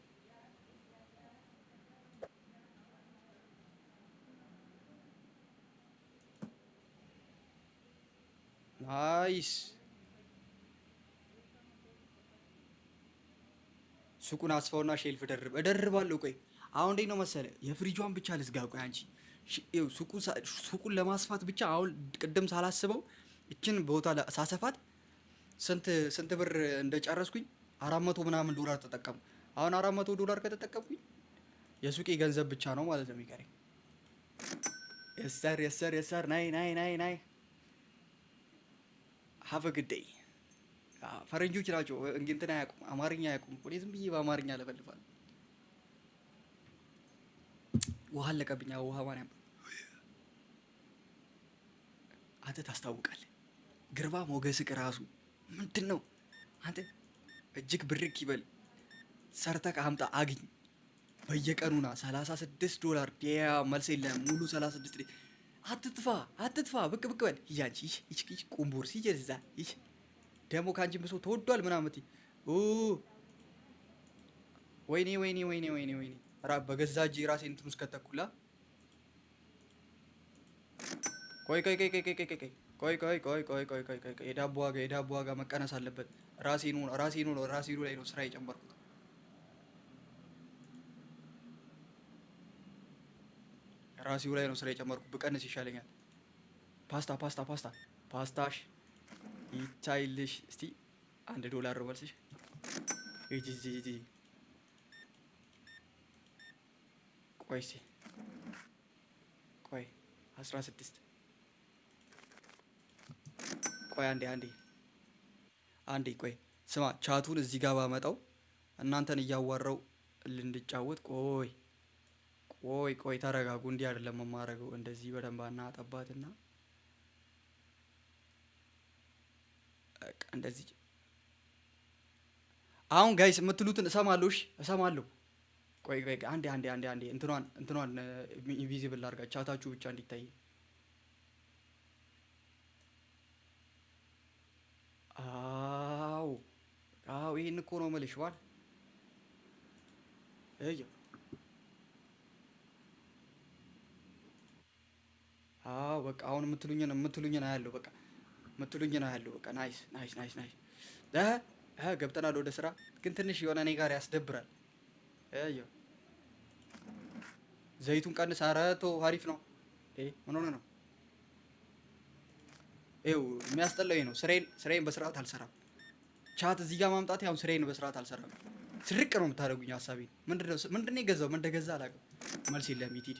S1: ናይስ ሱቁን አስፋውና ሼልፍ እደርባለሁ። ቆይ አሁን እንዴት ነው መሰለ የፍሪጇን ብቻ ልዝጋ። ቆይ አንቺ ሱቁን ለማስፋት ብቻ አሁን ቅድም ሳላስበው እችን ቦታ ሳሰፋት ስንት ብር እንደጨረስኩኝ 400 ምናምን ዶላር ተጠቀሙ። አሁን $400 ከተጠቀምኩኝ የሱቄ ገንዘብ ብቻ ነው ማለት ነው የሚቀረኝ። የሰር ናይ ሀቭ ግድ ዴይ። ፈረንጆች ናቸው እንትን አያውቁም፣ አማርኛ አያውቁም። እኔ ዝም ብዬ በአማርኛ ለፈልፋለሁ። ውሃ አለቀብኝ። ውሃ ማርያም አንተ ታስታውቃለህ። ግርባ ሞገስክ ራሱ ምንድን ነው አንተ? እጅግ ብርክ ይበል። ሰርተህ አምጣ አግኝ። በየቀኑና $36 ዲያ መልስ የለም። ሙሉ 36 አትጥፋ ብቅ በል ያንቺ ይች ቁምቡር ሲጀዛ ይች ደግሞ ካንቺ ብሶ ተወዷል ምናምን ወይኔ በገዛ እጄ ራሴ እንትን ውስጥ ከተኩላ። ቆይ የዳቦ ዋጋ መቀነስ አለበት። ራሴኑ ላይ ነው ስራ የጨመርኩት። ራሴው ላይ ነው ስራ የጨመርኩት። ብቀንስ ይሻለኛል። ፓስታሽ ይቻይልሽ እስቲ $1 ነው መልስሽ። እጂ ቆይ 16 ቆይ አንዴ ቆይ ስማ፣ ቻቱን እዚህ ጋር ባመጣው እናንተን እያዋራው ልንድጫወት። ቆይ ተረጋጉ። እንዲህ አይደለም የማደርገው። እንደዚህ በደንብ አናጠባትና እንደዚህ። አሁን ጋይስ የምትሉትን እሰማለሁ። እሺ እሰማለሁ። ቆይ አንዴ እንትኗን ኢንቪዚብል አድርጋ ቻታችሁ ብቻ እንዲታይ። አዎ ይሄን እኮ ነው የምልሽ ባል በቃ አሁን የምትሉኝን አያለሁ። በቃ ናይስ ገብተናል ወደ ስራ። ግን ትንሽ የሆነ እኔ ጋር ያስደብራል። ዘይቱን ቀንስ። ኧረ ተው አሪፍ ነው። ምን ሆነ ነው? የሚያስጠላው ነው። ስራዬን በስርዓት አልሰራም። ቻት እዚህ ጋር ማምጣት ያው ስራዬን በስርዓት አልሰራም። ስርቅ ነው የምታደርጉኝ። ሀሳቤን ምንድነው የገዛው? ምን እንደገዛ አላውቅም። መልስ የለም። ይትሂድ።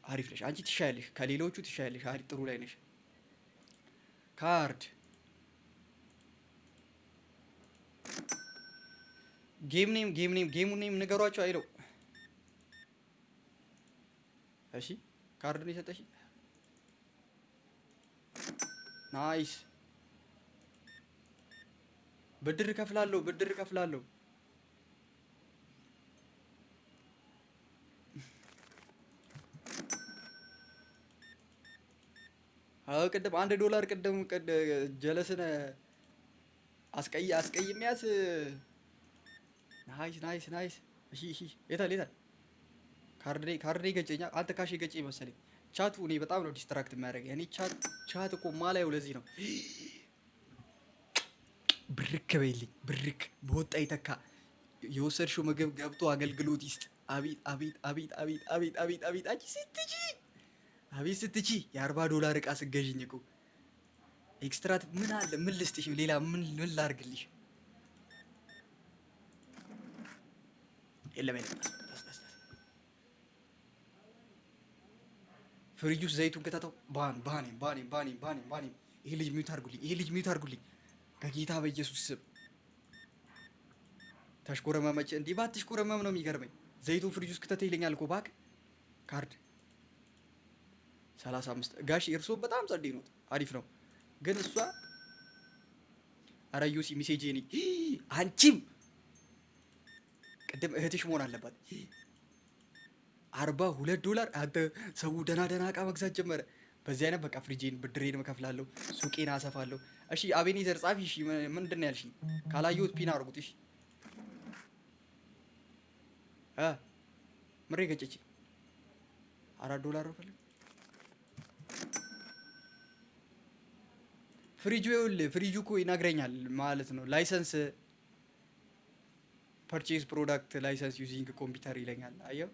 S1: አሪፍ ነሽ አንቺ፣ ትሻያለሽ፣ ከሌሎቹ ትሻያለሽ። አሪፍ ጥሩ ላይ ነሽ። ካርድ ጌሙን ኔም ንገሯቸው አይለው። እሺ ካርድ ነው የሰጠሽ። ናይስ ብድር እከፍላለሁ። አዎ ቅድም $1 ቅድም ጀለስን አስቀይሜያት። ናይስ። እሺ የታል ካርዴ ገጨኛ። አንተ ካሽ ገጨኝ መሰለኝ። ቻቱ እኔ በጣም ነው ዲስትራክት የሚያደርገኝ። እኔ ቻት እኮ ማላየው ለዚህ ነው። ብርክ በይልኝ ብርክ በወጣ ይተካ። የወሰድሽው ምግብ ገብቶ አገልግሎት ይስጥ። አቤት አንቺ ስትቺ $40 እቃ ስገዥኝ እኮ ኤክስትራት ምን አለ? ምን ልስጥሽ? ሌላ ምን ላርግልሽ? የለም ፍሪጅ ውስጥ ዘይቱን ከተተው ባኔ ይሄ ልጅ ሚውት አርጉልኝ በጌታ በኢየሱስ ስም። ተሽኮረመመች። እንዲህ ባትሽኮረመም ነው የሚገርመኝ። ዘይቱን ፍሪጅ ውስጥ ከተተ ይለኛል እኮ እባክህ። ካርድ 35 ጋሽ እርሶ በጣም ጸዴ ነው፣ አሪፍ ነው። ግን እሷ ኧረ ዩሲ ሚሴጄ ነኝ። አንቺም ቅድም እህትሽ መሆን አለባት። $42 አንተ ሰው ደና እቃ መግዛት ጀመረ። በዚህ አይነት በቃ ፍሪጄን ብድሬን እከፍላለሁ፣ ሱቄን አሰፋለሁ። እሺ አቤኔዘር ጻፊ። እሺ ምንድን ነው ያልሽኝ? ካላየሁት ፒን አድርጉት። እሺ ምሬ ገጨች። $4 ፈልግ ፍሪጁ እኮ ይነግረኛል ማለት ነው። ላይሰንስ ፐርቼዝ ፕሮዳክት ላይሰንስ ዩዚንግ ኮምፒውተር ይለኛል። አየው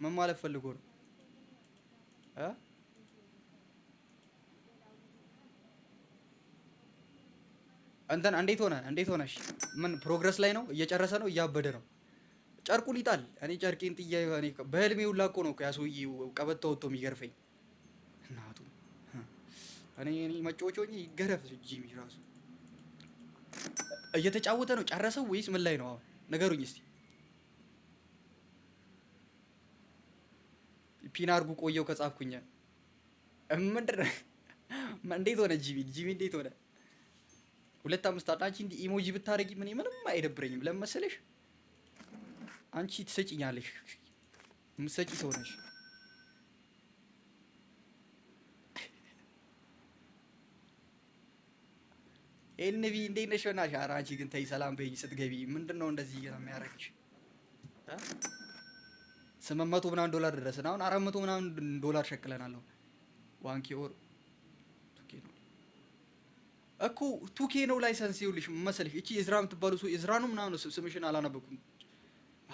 S1: ምን ማለት ፈልጎ ነው? እንትን እንዴት ሆነሽ? ምን ፕሮግረስ ላይ ነው? እየጨረሰ ነው? እያበደ ነው? ጨርቁን ይጣል። እኔ ጨርቄን ጥያ እኔ በህልሜ ሁላ እኮ ነው ያ ሰውዬ ቀበቶ ወጥቶ የሚገርፈኝ። እናቱ እኔ መጫወቻኝ ይገረፍ። ጂሚ ራሱ እየተጫወተ ነው። ጨረሰው ወይስ ምን ላይ ነው አሁን? ነገሩኝ እስቲ። ፒን አድርጉ። ቆየው ከጻፍኩኝ ምንድን ነው? እንዴት ሆነ ጂሚ እንዴት ሆነ? 2-5 አንቺ እንዲህ ኢሞጂ ብታረጊ ምንም አይደብረኝም። ለምን መሰለሽ? አንቺ ትሰጪኛለሽ፣ የምትሰጪ ሰው ነሽ። ኤንቪ እንዴት ነሽ? በእናትሽ ኧረ አንቺ ግን ተይ፣ ሰላም በይኝ ስትገቢ። ምንድን ነው እንደዚህ የሚያደርግሽ? $800 ደረስን። አሁን $400 ሸክለናል። ዋንኬ ኦር እኮ 2K ነው ላይሰንስ። ይኸውልሽ መሰለሽ እቺ እዝራ የምትባሉ ሰው እዝራ ነው ምናምን ነው ስምሽን አላነበኩም።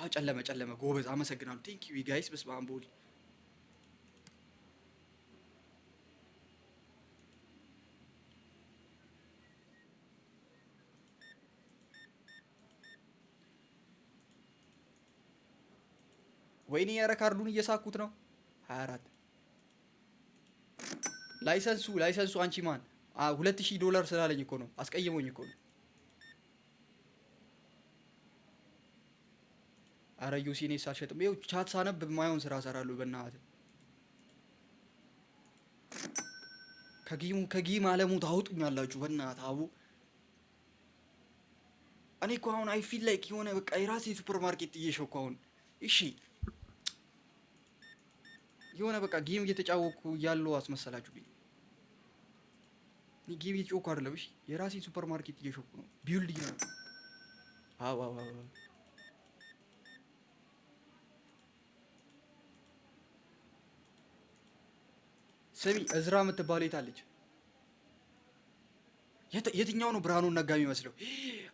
S1: ጨለመ። ጎበዝ አመሰግናለሁ። ቴንክ ዩ ጋይስ። በስመ አብ ወልድ። ወይኔ ኧረ ካርዱን እየሳኩት ነው። 24 ላይሰንሱ አንቺ ማን $2000 ስላለኝ እኮ ነው። አስቀይሞኝ እኮ ነው። አረ ዩሲኔ ሳልሸጥም ይኸው ቻት ሳነብ ማየውን ስራ እሰራለሁ። በእናትህ ከጊም አለሙ ታውጡኛላችሁ። በእናትህ አቡ እኔ እኮ አሁን አይ ፊል ላይክ የሆነ በቃ የራሴ ሱፐር ማርኬት እየሸኩ አሁን። እሺ የሆነ በቃ ጌም እየተጫወኩ ያለው አስመሰላችሁብኝ። እኔ ጌም እየተጫወኩ አይደለም። እሺ የራሴ ሱፐር ማርኬት እየሸኩ ነው። ቢልዲንግ ነው። አዎ ስሚ እዝራ የምትባለው የታለች? የትኛው ነው ብርሃኑን ነጋ የሚመስለው?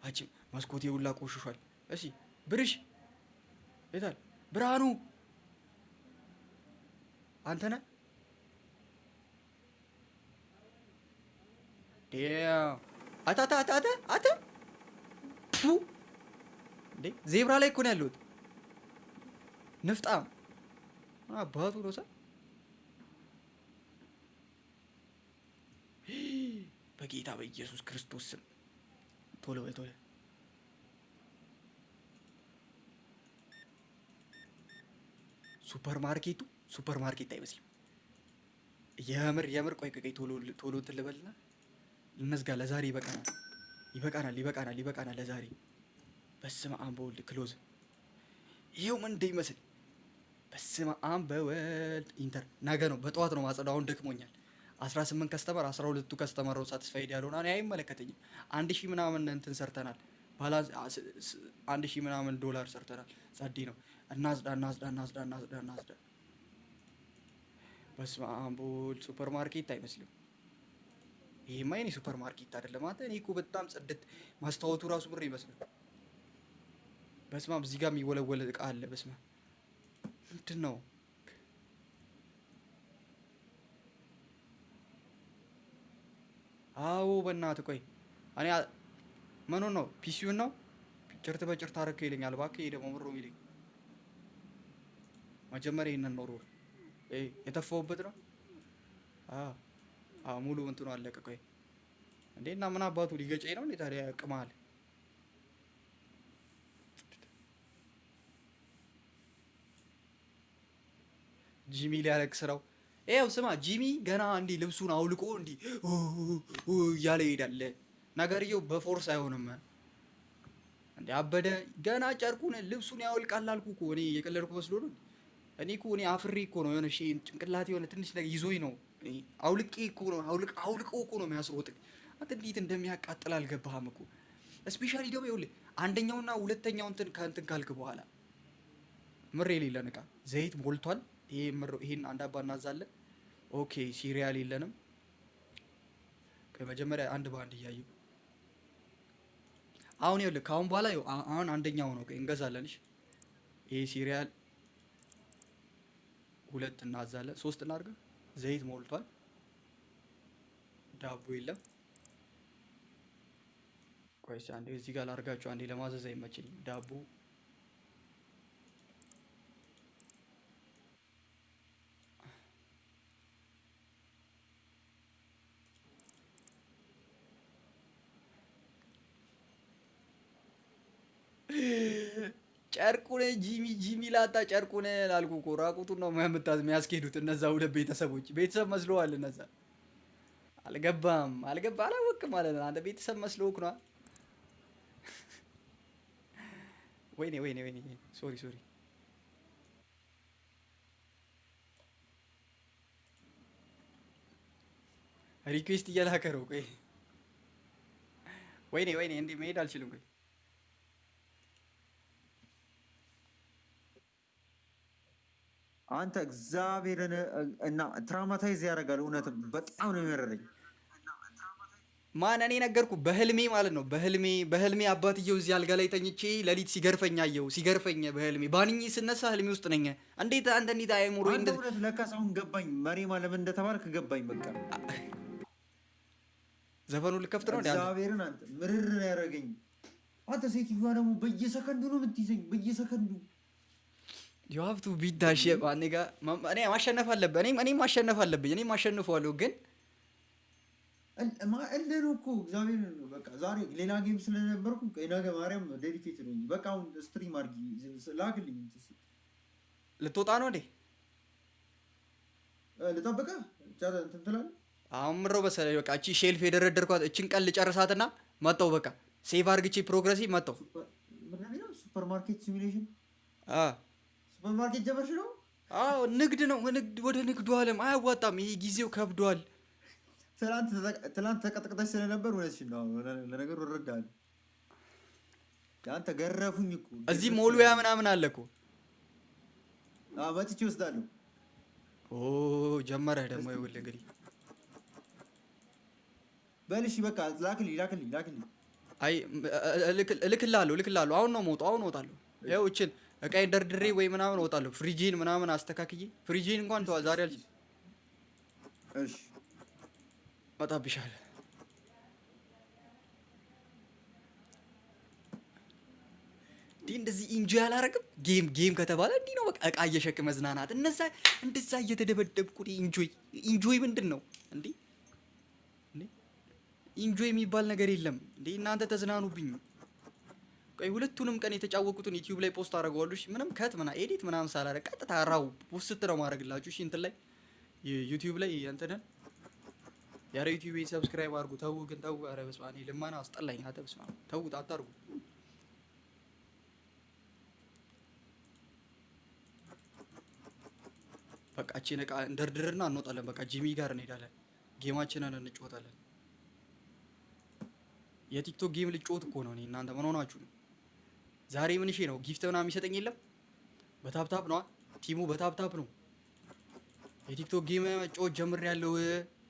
S1: አቺም መስኮቴ ሁላ ቆሽሿል። እሺ ብርሽ የታል? ብርሃኑ አንተ ነህ? አታ እንዴ ዜብራ ላይ እኮ ነው ያለሁት። ንፍጣም አባቱ ነው ሰ በጌታ በኢየሱስ ክርስቶስ ስም ቶሎ በል። ሱፐር ማርኬት አይመስልም። የምር ቆይ ቶሎ እንትን ልበልና ልንዝጋ። ለዛሬ ይበቃናል። ይበቃናል ለዛሬ። በስመ አብ በወልድ ክሎዝ ይሄው ምን እንደሚመስል በስመ አብ በወልድ ኢንተር ነገ ነው በጠዋት ነው ማጸዳው። አሁን ደክሞኛል። 18 ከስተመር 12ቱ ከስተመር ነው ሳቲስፋይድ ያልሆነ እኔ አይመለከተኝም። 1000 ምናምን እንትን ሰርተናል። ባላንስ 1000 ምናምን ዶላር ሰርተናል። ጸዴ ነው። እናጽዳ። በስመ አብ በወልድ ሱፐር ማርኬት አይመስልም። ይሄማ የኔ ሱፐር ማርኬት አይደለም። አንተ እኔ እኮ በጣም ጽድት ማስታወቱ ራሱ ብር ይመስላል። በስመ አብ እዚህ ጋር የሚወለወል እቃ አለ። በስመ አብ ምንድን ነው? አዎ በእናትህ ቆይ እኔ ምኑን ነው ፒሲውን ነው ጭርት በጭርት አደረከው ይለኛል። እባክህ ይሄ ደግሞ ምሮ ይለኝ መጀመሪያ ይሄንን ኖሮ የተፋውበት ነው። ሙሉ እንትኑ አለቀ። ቆይ እንዴና ምን አባቱ ሊገጨኝ ነው እንዴ ታዲያ? ቅማል ጂሚ ሊያለቅስ ነው። ይኸው ስማ ጂሚ ገና እንዲህ ልብሱን አውልቆ እንዲህ እያለ ይሄዳል። ነገርየው በፎርስ አይሆንም እንዴ አበደ። ገና ጨርቁን ልብሱን ያወልቃል አልኩ እኮ እኔ የቀለድኩ መስሎ ነው። እኔ እኮ አፍሬ እኮ ነው የሆነ ሺ ጭንቅላቴ የሆነ ትንሽ ነገር ይዞኝ ነው። አውልቄ እኮ ነው አውልቀው እኮ ነው የሚያስሮጥኝ። አንተ እንዴት እንደሚያቃጥል አልገባህም እኮ። ስፔሻሊ ደግሞ ይኸውልህ አንደኛውና ሁለተኛው እንትን ከእንትን ካልክ በኋላ ምር የሌለን እቃ ዘይት ሞልቷል። ይሄን አንድ አባ እናዛለን። ኦኬ ሲሪያል የለንም። መጀመሪያ አንድ በአንድ እያየሁ አሁን ይኸውልህ ከአሁን በኋላ አሁን አንደኛው ነው እንገዛለን። እሺ ይሄ ሲሪያል 2 እናዛለን። 3 እናድርገው። ዘይት ሞልቷል። ዳቦ የለም። ቆይስ አንዴ እዚህ ጋር ላድርጋችሁ። አንዴ ለማዘዝ አይመቸኝም ዳቦ ጨርቁን ጂሚ ላጣ ጨርቁን ላልኩ እኮ ራቁቱን ነው የሚያስኬዱት እነዛ ሁለት ቤተሰቦች። ቤተሰብ መስሎዋል እነዛ። አላወቅም ማለት ነው። አንተ ቤተሰብ መስሎክ ነው። ወይኔ ሶሪ ሪኩዌስት እየላከ ነው። ቆይ ወይኔ እንዴ መሄድ አልችልም። ቆይ
S2: አንተ እግዚአብሔርን እና ትራውማታይዝ ያደርጋል። እውነት በጣም ነው የሚያረረኝ።
S1: ማን እኔ ነገርኩ በህልሜ ማለት ነው። በህልሜ አባትየው እዚህ አልጋ ላይ ተኝቼ ሌሊት ሲገርፈኝ አየሁ። ሲገርፈኝ በህልሜ ባንኜ ስነሳ ህልሜ ውስጥ ነኝ። እንዴት አይሙሩ
S2: እንደ እውነት ለካስ አሁን ገባኝ። መሬማ ለምን እንደተባልክ ገባኝ። በቃ
S1: ዘፈኑ ልከፍት ነው።
S2: እግዚአብሔርን አንተ ምርር ነው ያደረገኝ። አንተ ሴትዮዋ ደግሞ በየሰከንዱ ነው የምትይዘኝ፣ በየሰከንዱ
S1: you have to beat that shit አንጋ እኔ ማሸነፍ አለብኝ። እኔም ማሸነፍ አለብኝ። እኔም አሸንፈዋለሁ። ግን
S2: እለሉ እኮ እግዚአብሔር ነው። በቃ ዛሬ ሌላ ጌም ስለነበርኩ ነገ ማርያም ዴዲኬት ነኝ። በቃ አሁን ስትሪም አድርጊ ላክልኝ።
S1: ልትወጣ ነው እንዴ?
S2: ልጠብቀህ እንትን ትላለህ።
S1: አሁን ምረው መሰለኝ። በቃ እቺ ሼልፍ የደረደርኳት እቺን ቀን ልጨርሳትና መጣሁ። በቃ ሴቭ አድርግቼ ፕሮግረሲቭ መጣሁ።
S2: ሱፐር ማርኬት ሲሙሌሽን ሱፐር ማርኬት ጀመርሽ ነው?
S1: አዎ ንግድ ነው። ወደ ንግዱ ዓለም አያዋጣም። ይሄ ጊዜው ከብዷል።
S2: ትላንት ተቀጥቅጠሽ ስለነበር እውነትሽን ነው። ለነገሩ እረዳለሁ። አንተ ገረፉኝ እኮ
S1: እዚህ ሞሉያ ምናምን አለ እኮ።
S2: መጥቼ እወስዳለሁ።
S1: ጀመረህ ደግሞ ይኸውልህ እንግዲህ
S2: በልሽ በቃ ላክልኝ።
S1: አይ እልክልሃለሁ። አሁን ነው የምወጣው። አሁን እወጣለሁ። ይኸው እችን እቃዬን ደርድሬ ወይ ምናምን እወጣለሁ። ፍሪጂን ምናምን አስተካክዬ ፍሪጂን እንኳን ተዋ ዛሬ አልችልም።
S2: እሺ
S1: እመጣብሻለሁ። እንደዚህ ኢንጆይ አላረግም። ጌም ከተባለ እንዲህ ነው በቃ እቃ እየሸክ መዝናናት። እንደዛ እየተደበደብኩ ኢንጆይ ምንድን ነው እንዴ? ኢንጆይ የሚባል ነገር የለም እንዴ? እናንተ ተዝናኑብኝ። ቆይ ሁለቱንም ቀን የተጫወቁትን ዩቲዩብ ላይ ፖስት አደርገዋለሁ። እሺ ምንም ከት ኤዲት ምናምን ሳላደርግ ቀጥታ ራው ፖስት ነው ማድረግላችሁ። እሺ እንትን ላይ ዩቲዩብ ላይ እንትንን ኧረ ዩቲዩብ ሰብስክራይብ አድርጉ። ተው ግን ተው። ኧረ በስመ አብ ልመና አስጠላኝ። አንተ በስመ አብ ተውት፣ አታርጉ። በቃ እቺን ዕቃ እንደርድርና እንወጣለን። በቃ ጂሚ ጋር እንሄዳለን። ጌማችንን እንጫወታለን። የቲክቶክ ጌም ልጫወት እኮ ነው እኔ። እናንተ ምን ሆናችሁ ነው? ዛሬ ምን እሺ ነው? ጊፍት ምናምን የሚሰጠኝ የለም። በታፕታፕ ነው ቲሙ፣ በታፕታፕ ነው። የቲክቶክ ጌም መጫወት ጀምሬያለሁ።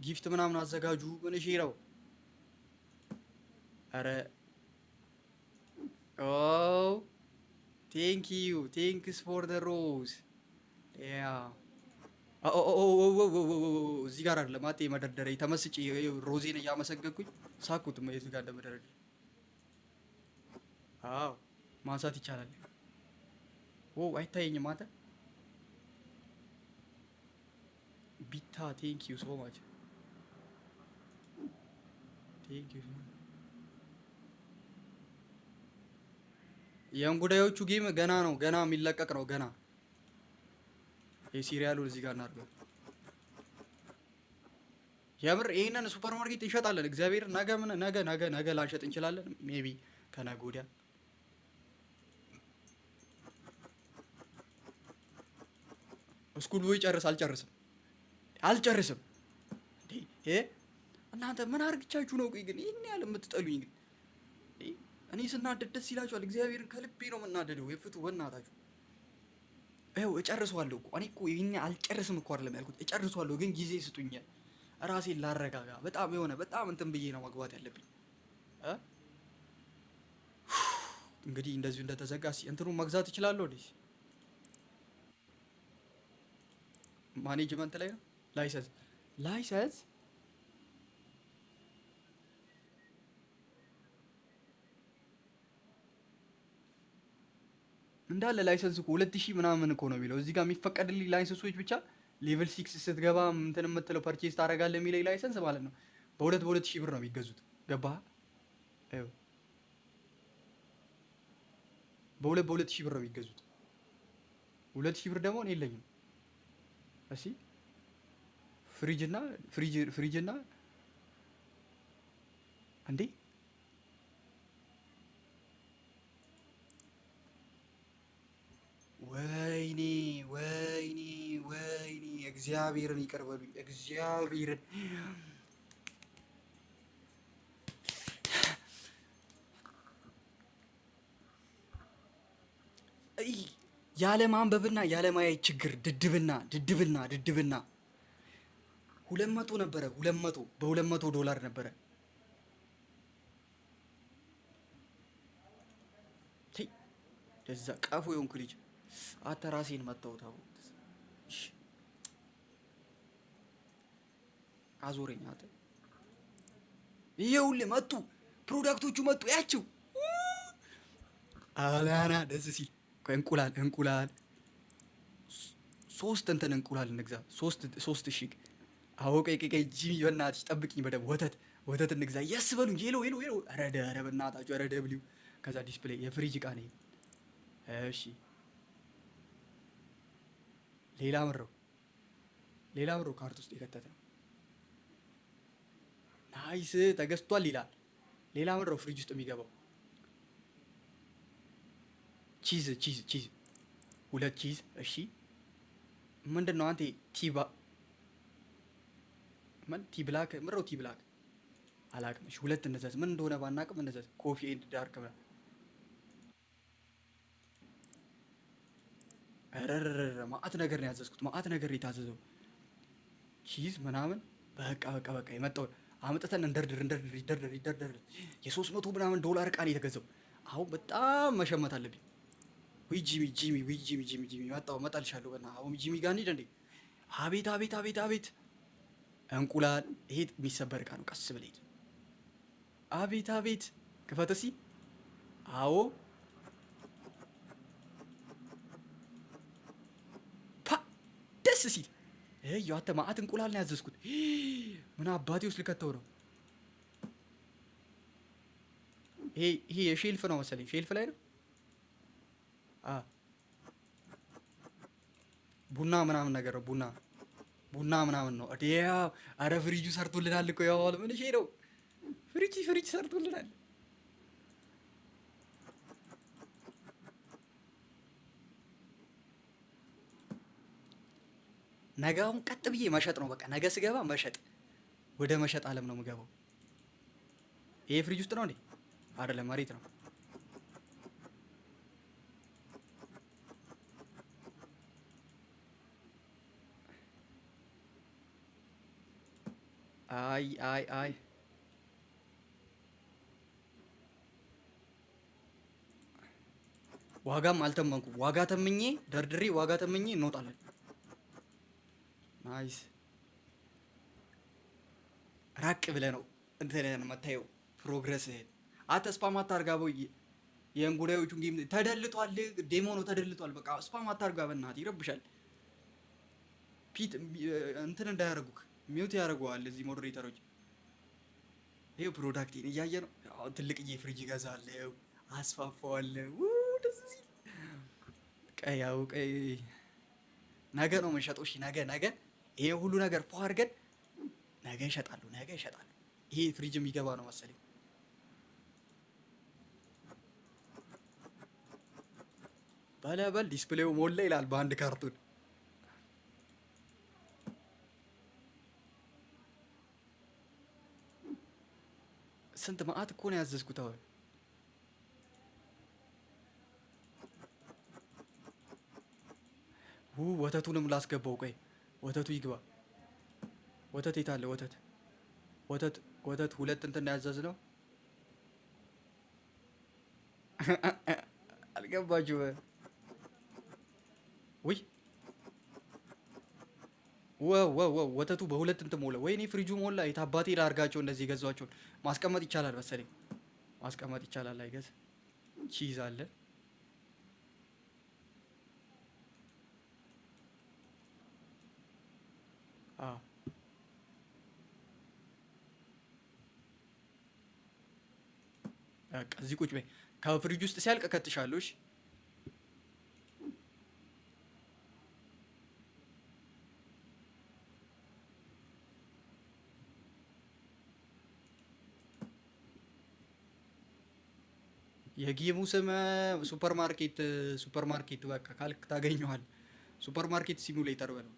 S1: ጊፍት ምናምን አዘጋጁ። ምን እሺ ነው? አረ ኦ ቴንክስ ፎር ዘ ሮዝ ያ እዚህ ጋር አይደለም አጤ መደርደሪያ ተመስጬ ሮዜን እያመሰገንኩኝ ሳኩት የት ጋር እንደመደረደር። አዎ ማንሳት ይቻላል። አይታየኝም አንተ ቢታ ቴንክ ዩ ሶ ማች ቴንክ ዩ። የእንጉዳዮቹ ጌም ገና ነው፣ ገና የሚለቀቅ ነው ገና። የሲሪያሉን እዚህ ጋር እናድርገው። የምር ይሄንን ሱፐር ማርኬት እንሸጣለን። እግዚአብሔር ነገ ላንሸጥ እንችላለን። ሜቢ ከነገ ወዲያ ስኩል ወይ አልጨርስም እንዴ እናንተ ምን አርግቻችሁ ነው? ቆይ ግን ይሄን ያህል የምትጠሉኝ ግን እኔ ስናደድ ደስ ይላችኋል? እግዚአብሔርን ከልቤ ነው የምናደደው። የፍቱ በእናታችሁ እጨርሰዋለሁ እኮ እኔ እኮ ይሄን አልጨርስም እኮ አይደለም ያልኩት፣ እጨርሰዋለሁ ግን ጊዜ ስጡኝ፣ ራሴን ላረጋጋ። በጣም እንትን ብዬ ነው መግባት ያለብኝ። እንግዲህ እንደዚሁ እንደተዘጋ እንትኑን መግዛት እችላለሁ እንዴ? ማኔጅመንት ላይ ነው ላይሰንስ እንዳለ ላይሰንስ እኮ 2000 ምናምን እኮ ነው የሚለው እዚህ ጋር የሚፈቀድልኝ ላይሰንሶች ብቻ ሌቭል 6 ስትገባ እንትን የምትለው ፐርቼዝ ታደርጋለህ የሚለኝ ላይሰንስ ማለት ነው። በ2000 ብር ነው የሚገዙት። ገባህ? አይው በ2000 ብር ነው የሚገዙት። 2000 ብር ደግሞ እኔ የለኝም። እሺ ፍሪጅና እንዴ ወይኔ እግዚአብሔርን ይቅር በሉኝ። እግዚአብሔርን ያለ ማንበብና ያለ ማየት ችግር ድድብና 200 ነበረ። $200 ነበረ። ለዛ ቀፎ የሆንኩ ልጅ አተራሴን መታው ታው አዞረኝ። አተ ይኸውልህ መጡ፣ ፕሮዳክቶቹ መጡ። ያቸው አላና ደስ ሲል እንቁላል 3 እንቁላል እንግዛ። 3 እሺ። አዎ ቀይ ጂሚ በእናትሽ ጠብቂኝ በደምብ ወተት እንግዛ። ያስበሉኝ ሄሎ ኧረ በእናታችሁ ኧረ ደብሊው። ከዛ ዲስፕሌይ የፍሪጅ እቃ ነው። እሺ ሌላ ምረው ካርት ውስጥ የከተተ ነው። ናይስ ተገዝቷል ይላል። ሌላ ምረው ፍሪጅ ውስጥ የሚገባው ቺዝ 2 ቺዝ። እሺ ምንድን ነው አንተ ቲ ብላክ ምረው ቲ ብላክ አላውቅም። እሺ 2 እነዛዝ ምን እንደሆነ ባናውቅም እነዛዝ ኮፊ ኤንድ ዳርክ ምናምን ማአት ነገር ነው ያዘዝኩት። ማአት ነገር የታዘዘው ቺዝ ምናምን በቃ የመጣው አምጥተን እንደርድር። የ300 ምናምን $300 ዕቃ ነው የተገዛው። አሁን በጣም መሸመት አለብኝ። ወይ ጂሚ መጣልሻለሁ። አሁን ጂሚ ጋር እንሂድ እንዴ። አቤት እንቁላል። ይሄ የሚሰበር ዕቃ ነው። ቀስ ብለህ ሂድ። አቤት ክፈት እስኪ። አዎ ደስ ሲል አንተ ማአት እንቁላል ነው ያዘዝኩት። ምን አባቴ ውስጥ ልከተው ነው? ይሄ የሼልፍ ነው መሰለኝ። ሼልፍ ላይ ነው። ቡና ምናምን ነገር ነው። ቡና ምናምን ነው። አረ ፍሪጁ ሰርቶልናል እኮ ያው ምን እሺ ነው ፍሪጅ ሰርቶልናል። ነገ አሁን ቀጥ ብዬ መሸጥ ነው በቃ። ነገ ስገባ መሸጥ፣ ወደ መሸጥ አለም ነው የምገባው። ይሄ ፍሪጅ ውስጥ ነው እንዴ? አይደለም፣ መሬት ነው። አይ ዋጋም አልተመንኩም። ዋጋ ተምኜ ደርድሬ ዋጋ ተምኜ እንወጣለን። ናይስ። ራቅ ብለህ ነው እንትን የምታየው ፕሮግረስህን። አንተ ስፓም አታርጋ ቦይ። የእንጉዳዮቹን ጌም ተደልቷል፣ ዴሞ ነው ተደልቷል። በቃ ስፓም አታርጋ በእናትህ ይረብሻል። ፒት እንትን እንዳያደርጉክ ሚውት ያደርገዋል እዚህ ሞዴሬተሮች። ይሄ ፕሮዳክቴን እያየ ነው። ያው ትልቅዬ ፍሪጅ እገዛለሁ፣ አስፋፋዋለሁ። ቀይ ነገ ነው የምንሸጠው። እሺ ነገ ይሄ ሁሉ ነገር ፏ አድርገን ነገ እሸጣለሁ። ይሄ ፍሪጅ የሚገባ ነው መሰለኝ። በል ዲስፕሌው ሞላ ይላል በአንድ ካርቱን። ስንት መዓት እኮ ነው ያዘዝኩት አሁን። ወተቱንም ላስገባው። ቆይ ወተቱ ይግባ። ወተት የት አለ? ወተት ሁለት እንትን ያዘዝ ነው። አልገባችሁ? ውይ ወተቱ በሁለት እንትን ሞላ። ወይኔ ፍሪጁ ሞላ። የታባቴ ላርጋቸው እንደዚህ የገዛቸውን ማስቀመጥ ይቻላል መሰለኝ። ማስቀመጥ ይቻላል። አይገዝ ቺዝ አለ። እዚህ ቁጭ በይ። ከፍሪጅ ውስጥ ሲያልቅ እከትሻለሁ። እሺ የጌሙ ስም ሱፐርማርኬት በቃ ካልክ ታገኘዋል። ሱፐርማርኬት ሲሙሌተር በለው።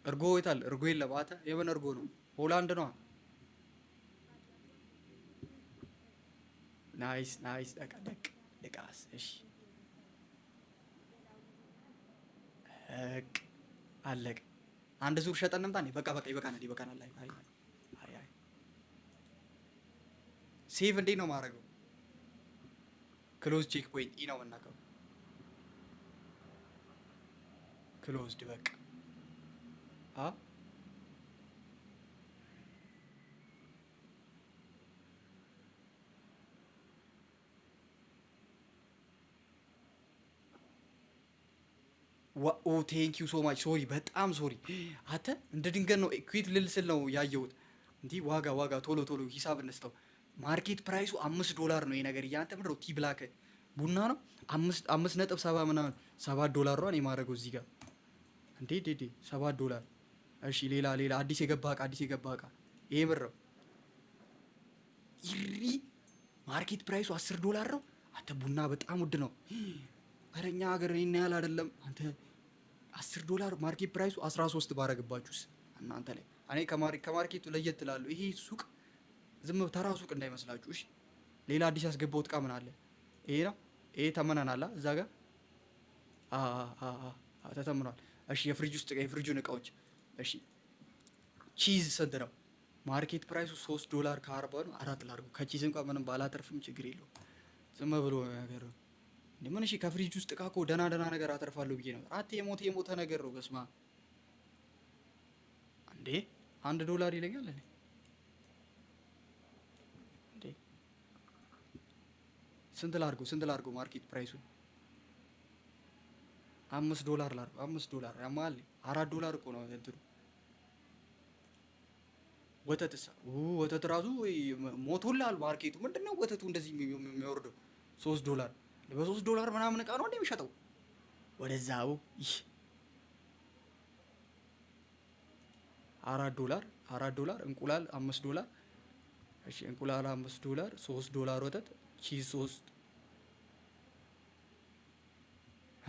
S1: እርጎ ይታል። እርጎ የለም። አተ የምን እርጎ ነው? ሆላንድ ነው። ናይስ ደቃስ። እሺ አለቀ። አንድ ዙር ሸጠን እንምጣ። በቃ ይበቃናል። አይ ሴቭ እንዴት ነው ማድረገው? ክሎዝ ቼክ ፖይንት ኢ ነው የምናውቀው። ክሎዝድ በቃ ቴንክ ዩ ሶ ማች። ሶሪ፣ በጣም ሶሪ። አንተ እንደ ድንገት ነው ኩዊት ልል ስል ነው ያየሁት። እንዲህ ዋጋ ቶሎ ሂሳብ እንስተው። ማርኬት ፕራይሱ $5 ነው። ይሄ ነገር እያንተ ምንድን ነው? ቲ ብላክ ቡና ነው 5.7 ምናምን $7 ነው የማደርገው እዚህ ጋር እንዴ $7። እሺ ሌላ አዲስ የገባ እቃ ይሄ ብር ነው። ይሪ ማርኬት ፕራይሱ $10 ነው። አንተ ቡና በጣም ውድ ነው። ኧረ እኛ ሀገር ይሄን ያህል አይደለም። አንተ $10 ማርኬት ፕራይሱ 13 ባረግባችሁስ እናንተ ላይ። እኔ ከማርኬቱ ለየት እላለሁ። ይሄ ሱቅ ዝም ተራ ሱቅ እንዳይመስላችሁ እሺ። ሌላ አዲስ ያስገባሁት እቃ ምን አለ? ይሄ ነው። ይሄ ተመናናላ እዛ ጋር ተተምኗል። እሺ የፍሪጁን እቃዎች እሺ። ቺዝ ስንት ነው? ማርኬት ፕራይሱ $3 ከ40 ነው። 4 ላድርገው። ከቺዝ እንኳን ምንም ባላተርፍም ችግር የለውም። ዝም ብሎ ነገር እንዴ ምን? እሺ ከፍሪጅ ውስጥ እቃ እኮ ደህና ነገር አተርፋለሁ ብዬ ነው። አት የሞተ ነገር ነው። በስማ እንዴ $1 ይለኛል እንዴ? ስንት ላድርገው? ማርኬት ፕራይሱን $5 ላድርገው። $5 ያማል። $4 እኮ ነው እንትኑ። ወተት ራሱ ሞቶላል ማርኬቱ። ምንድነው ወተቱ እንደዚህ የሚወርደው? $3 በ$3 ምናምን እቃ ነው እንደሚሸጠው ወደዛው። $4 $4 እንቁላል $5 እሺ እንቁላል $5 $3 ወተት ቺዝ 3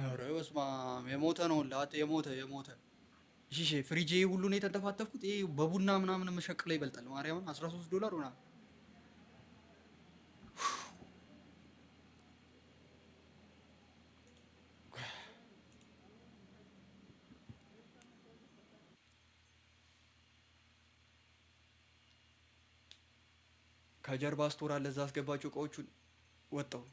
S1: ኧረ በስመ አብ የሞተ ነው ላጤ የሞተ እሺ እሺ ፍሪጄ ሁሉ ነው የተንተፋተፍኩት ይሄ በቡና ምናምን መሸቅለው ይበልጣል ማርያምን $13 ምናምን ከጀርባ ስቶር አለ እዛ አስገባቸው እቃዎቹን ወጣው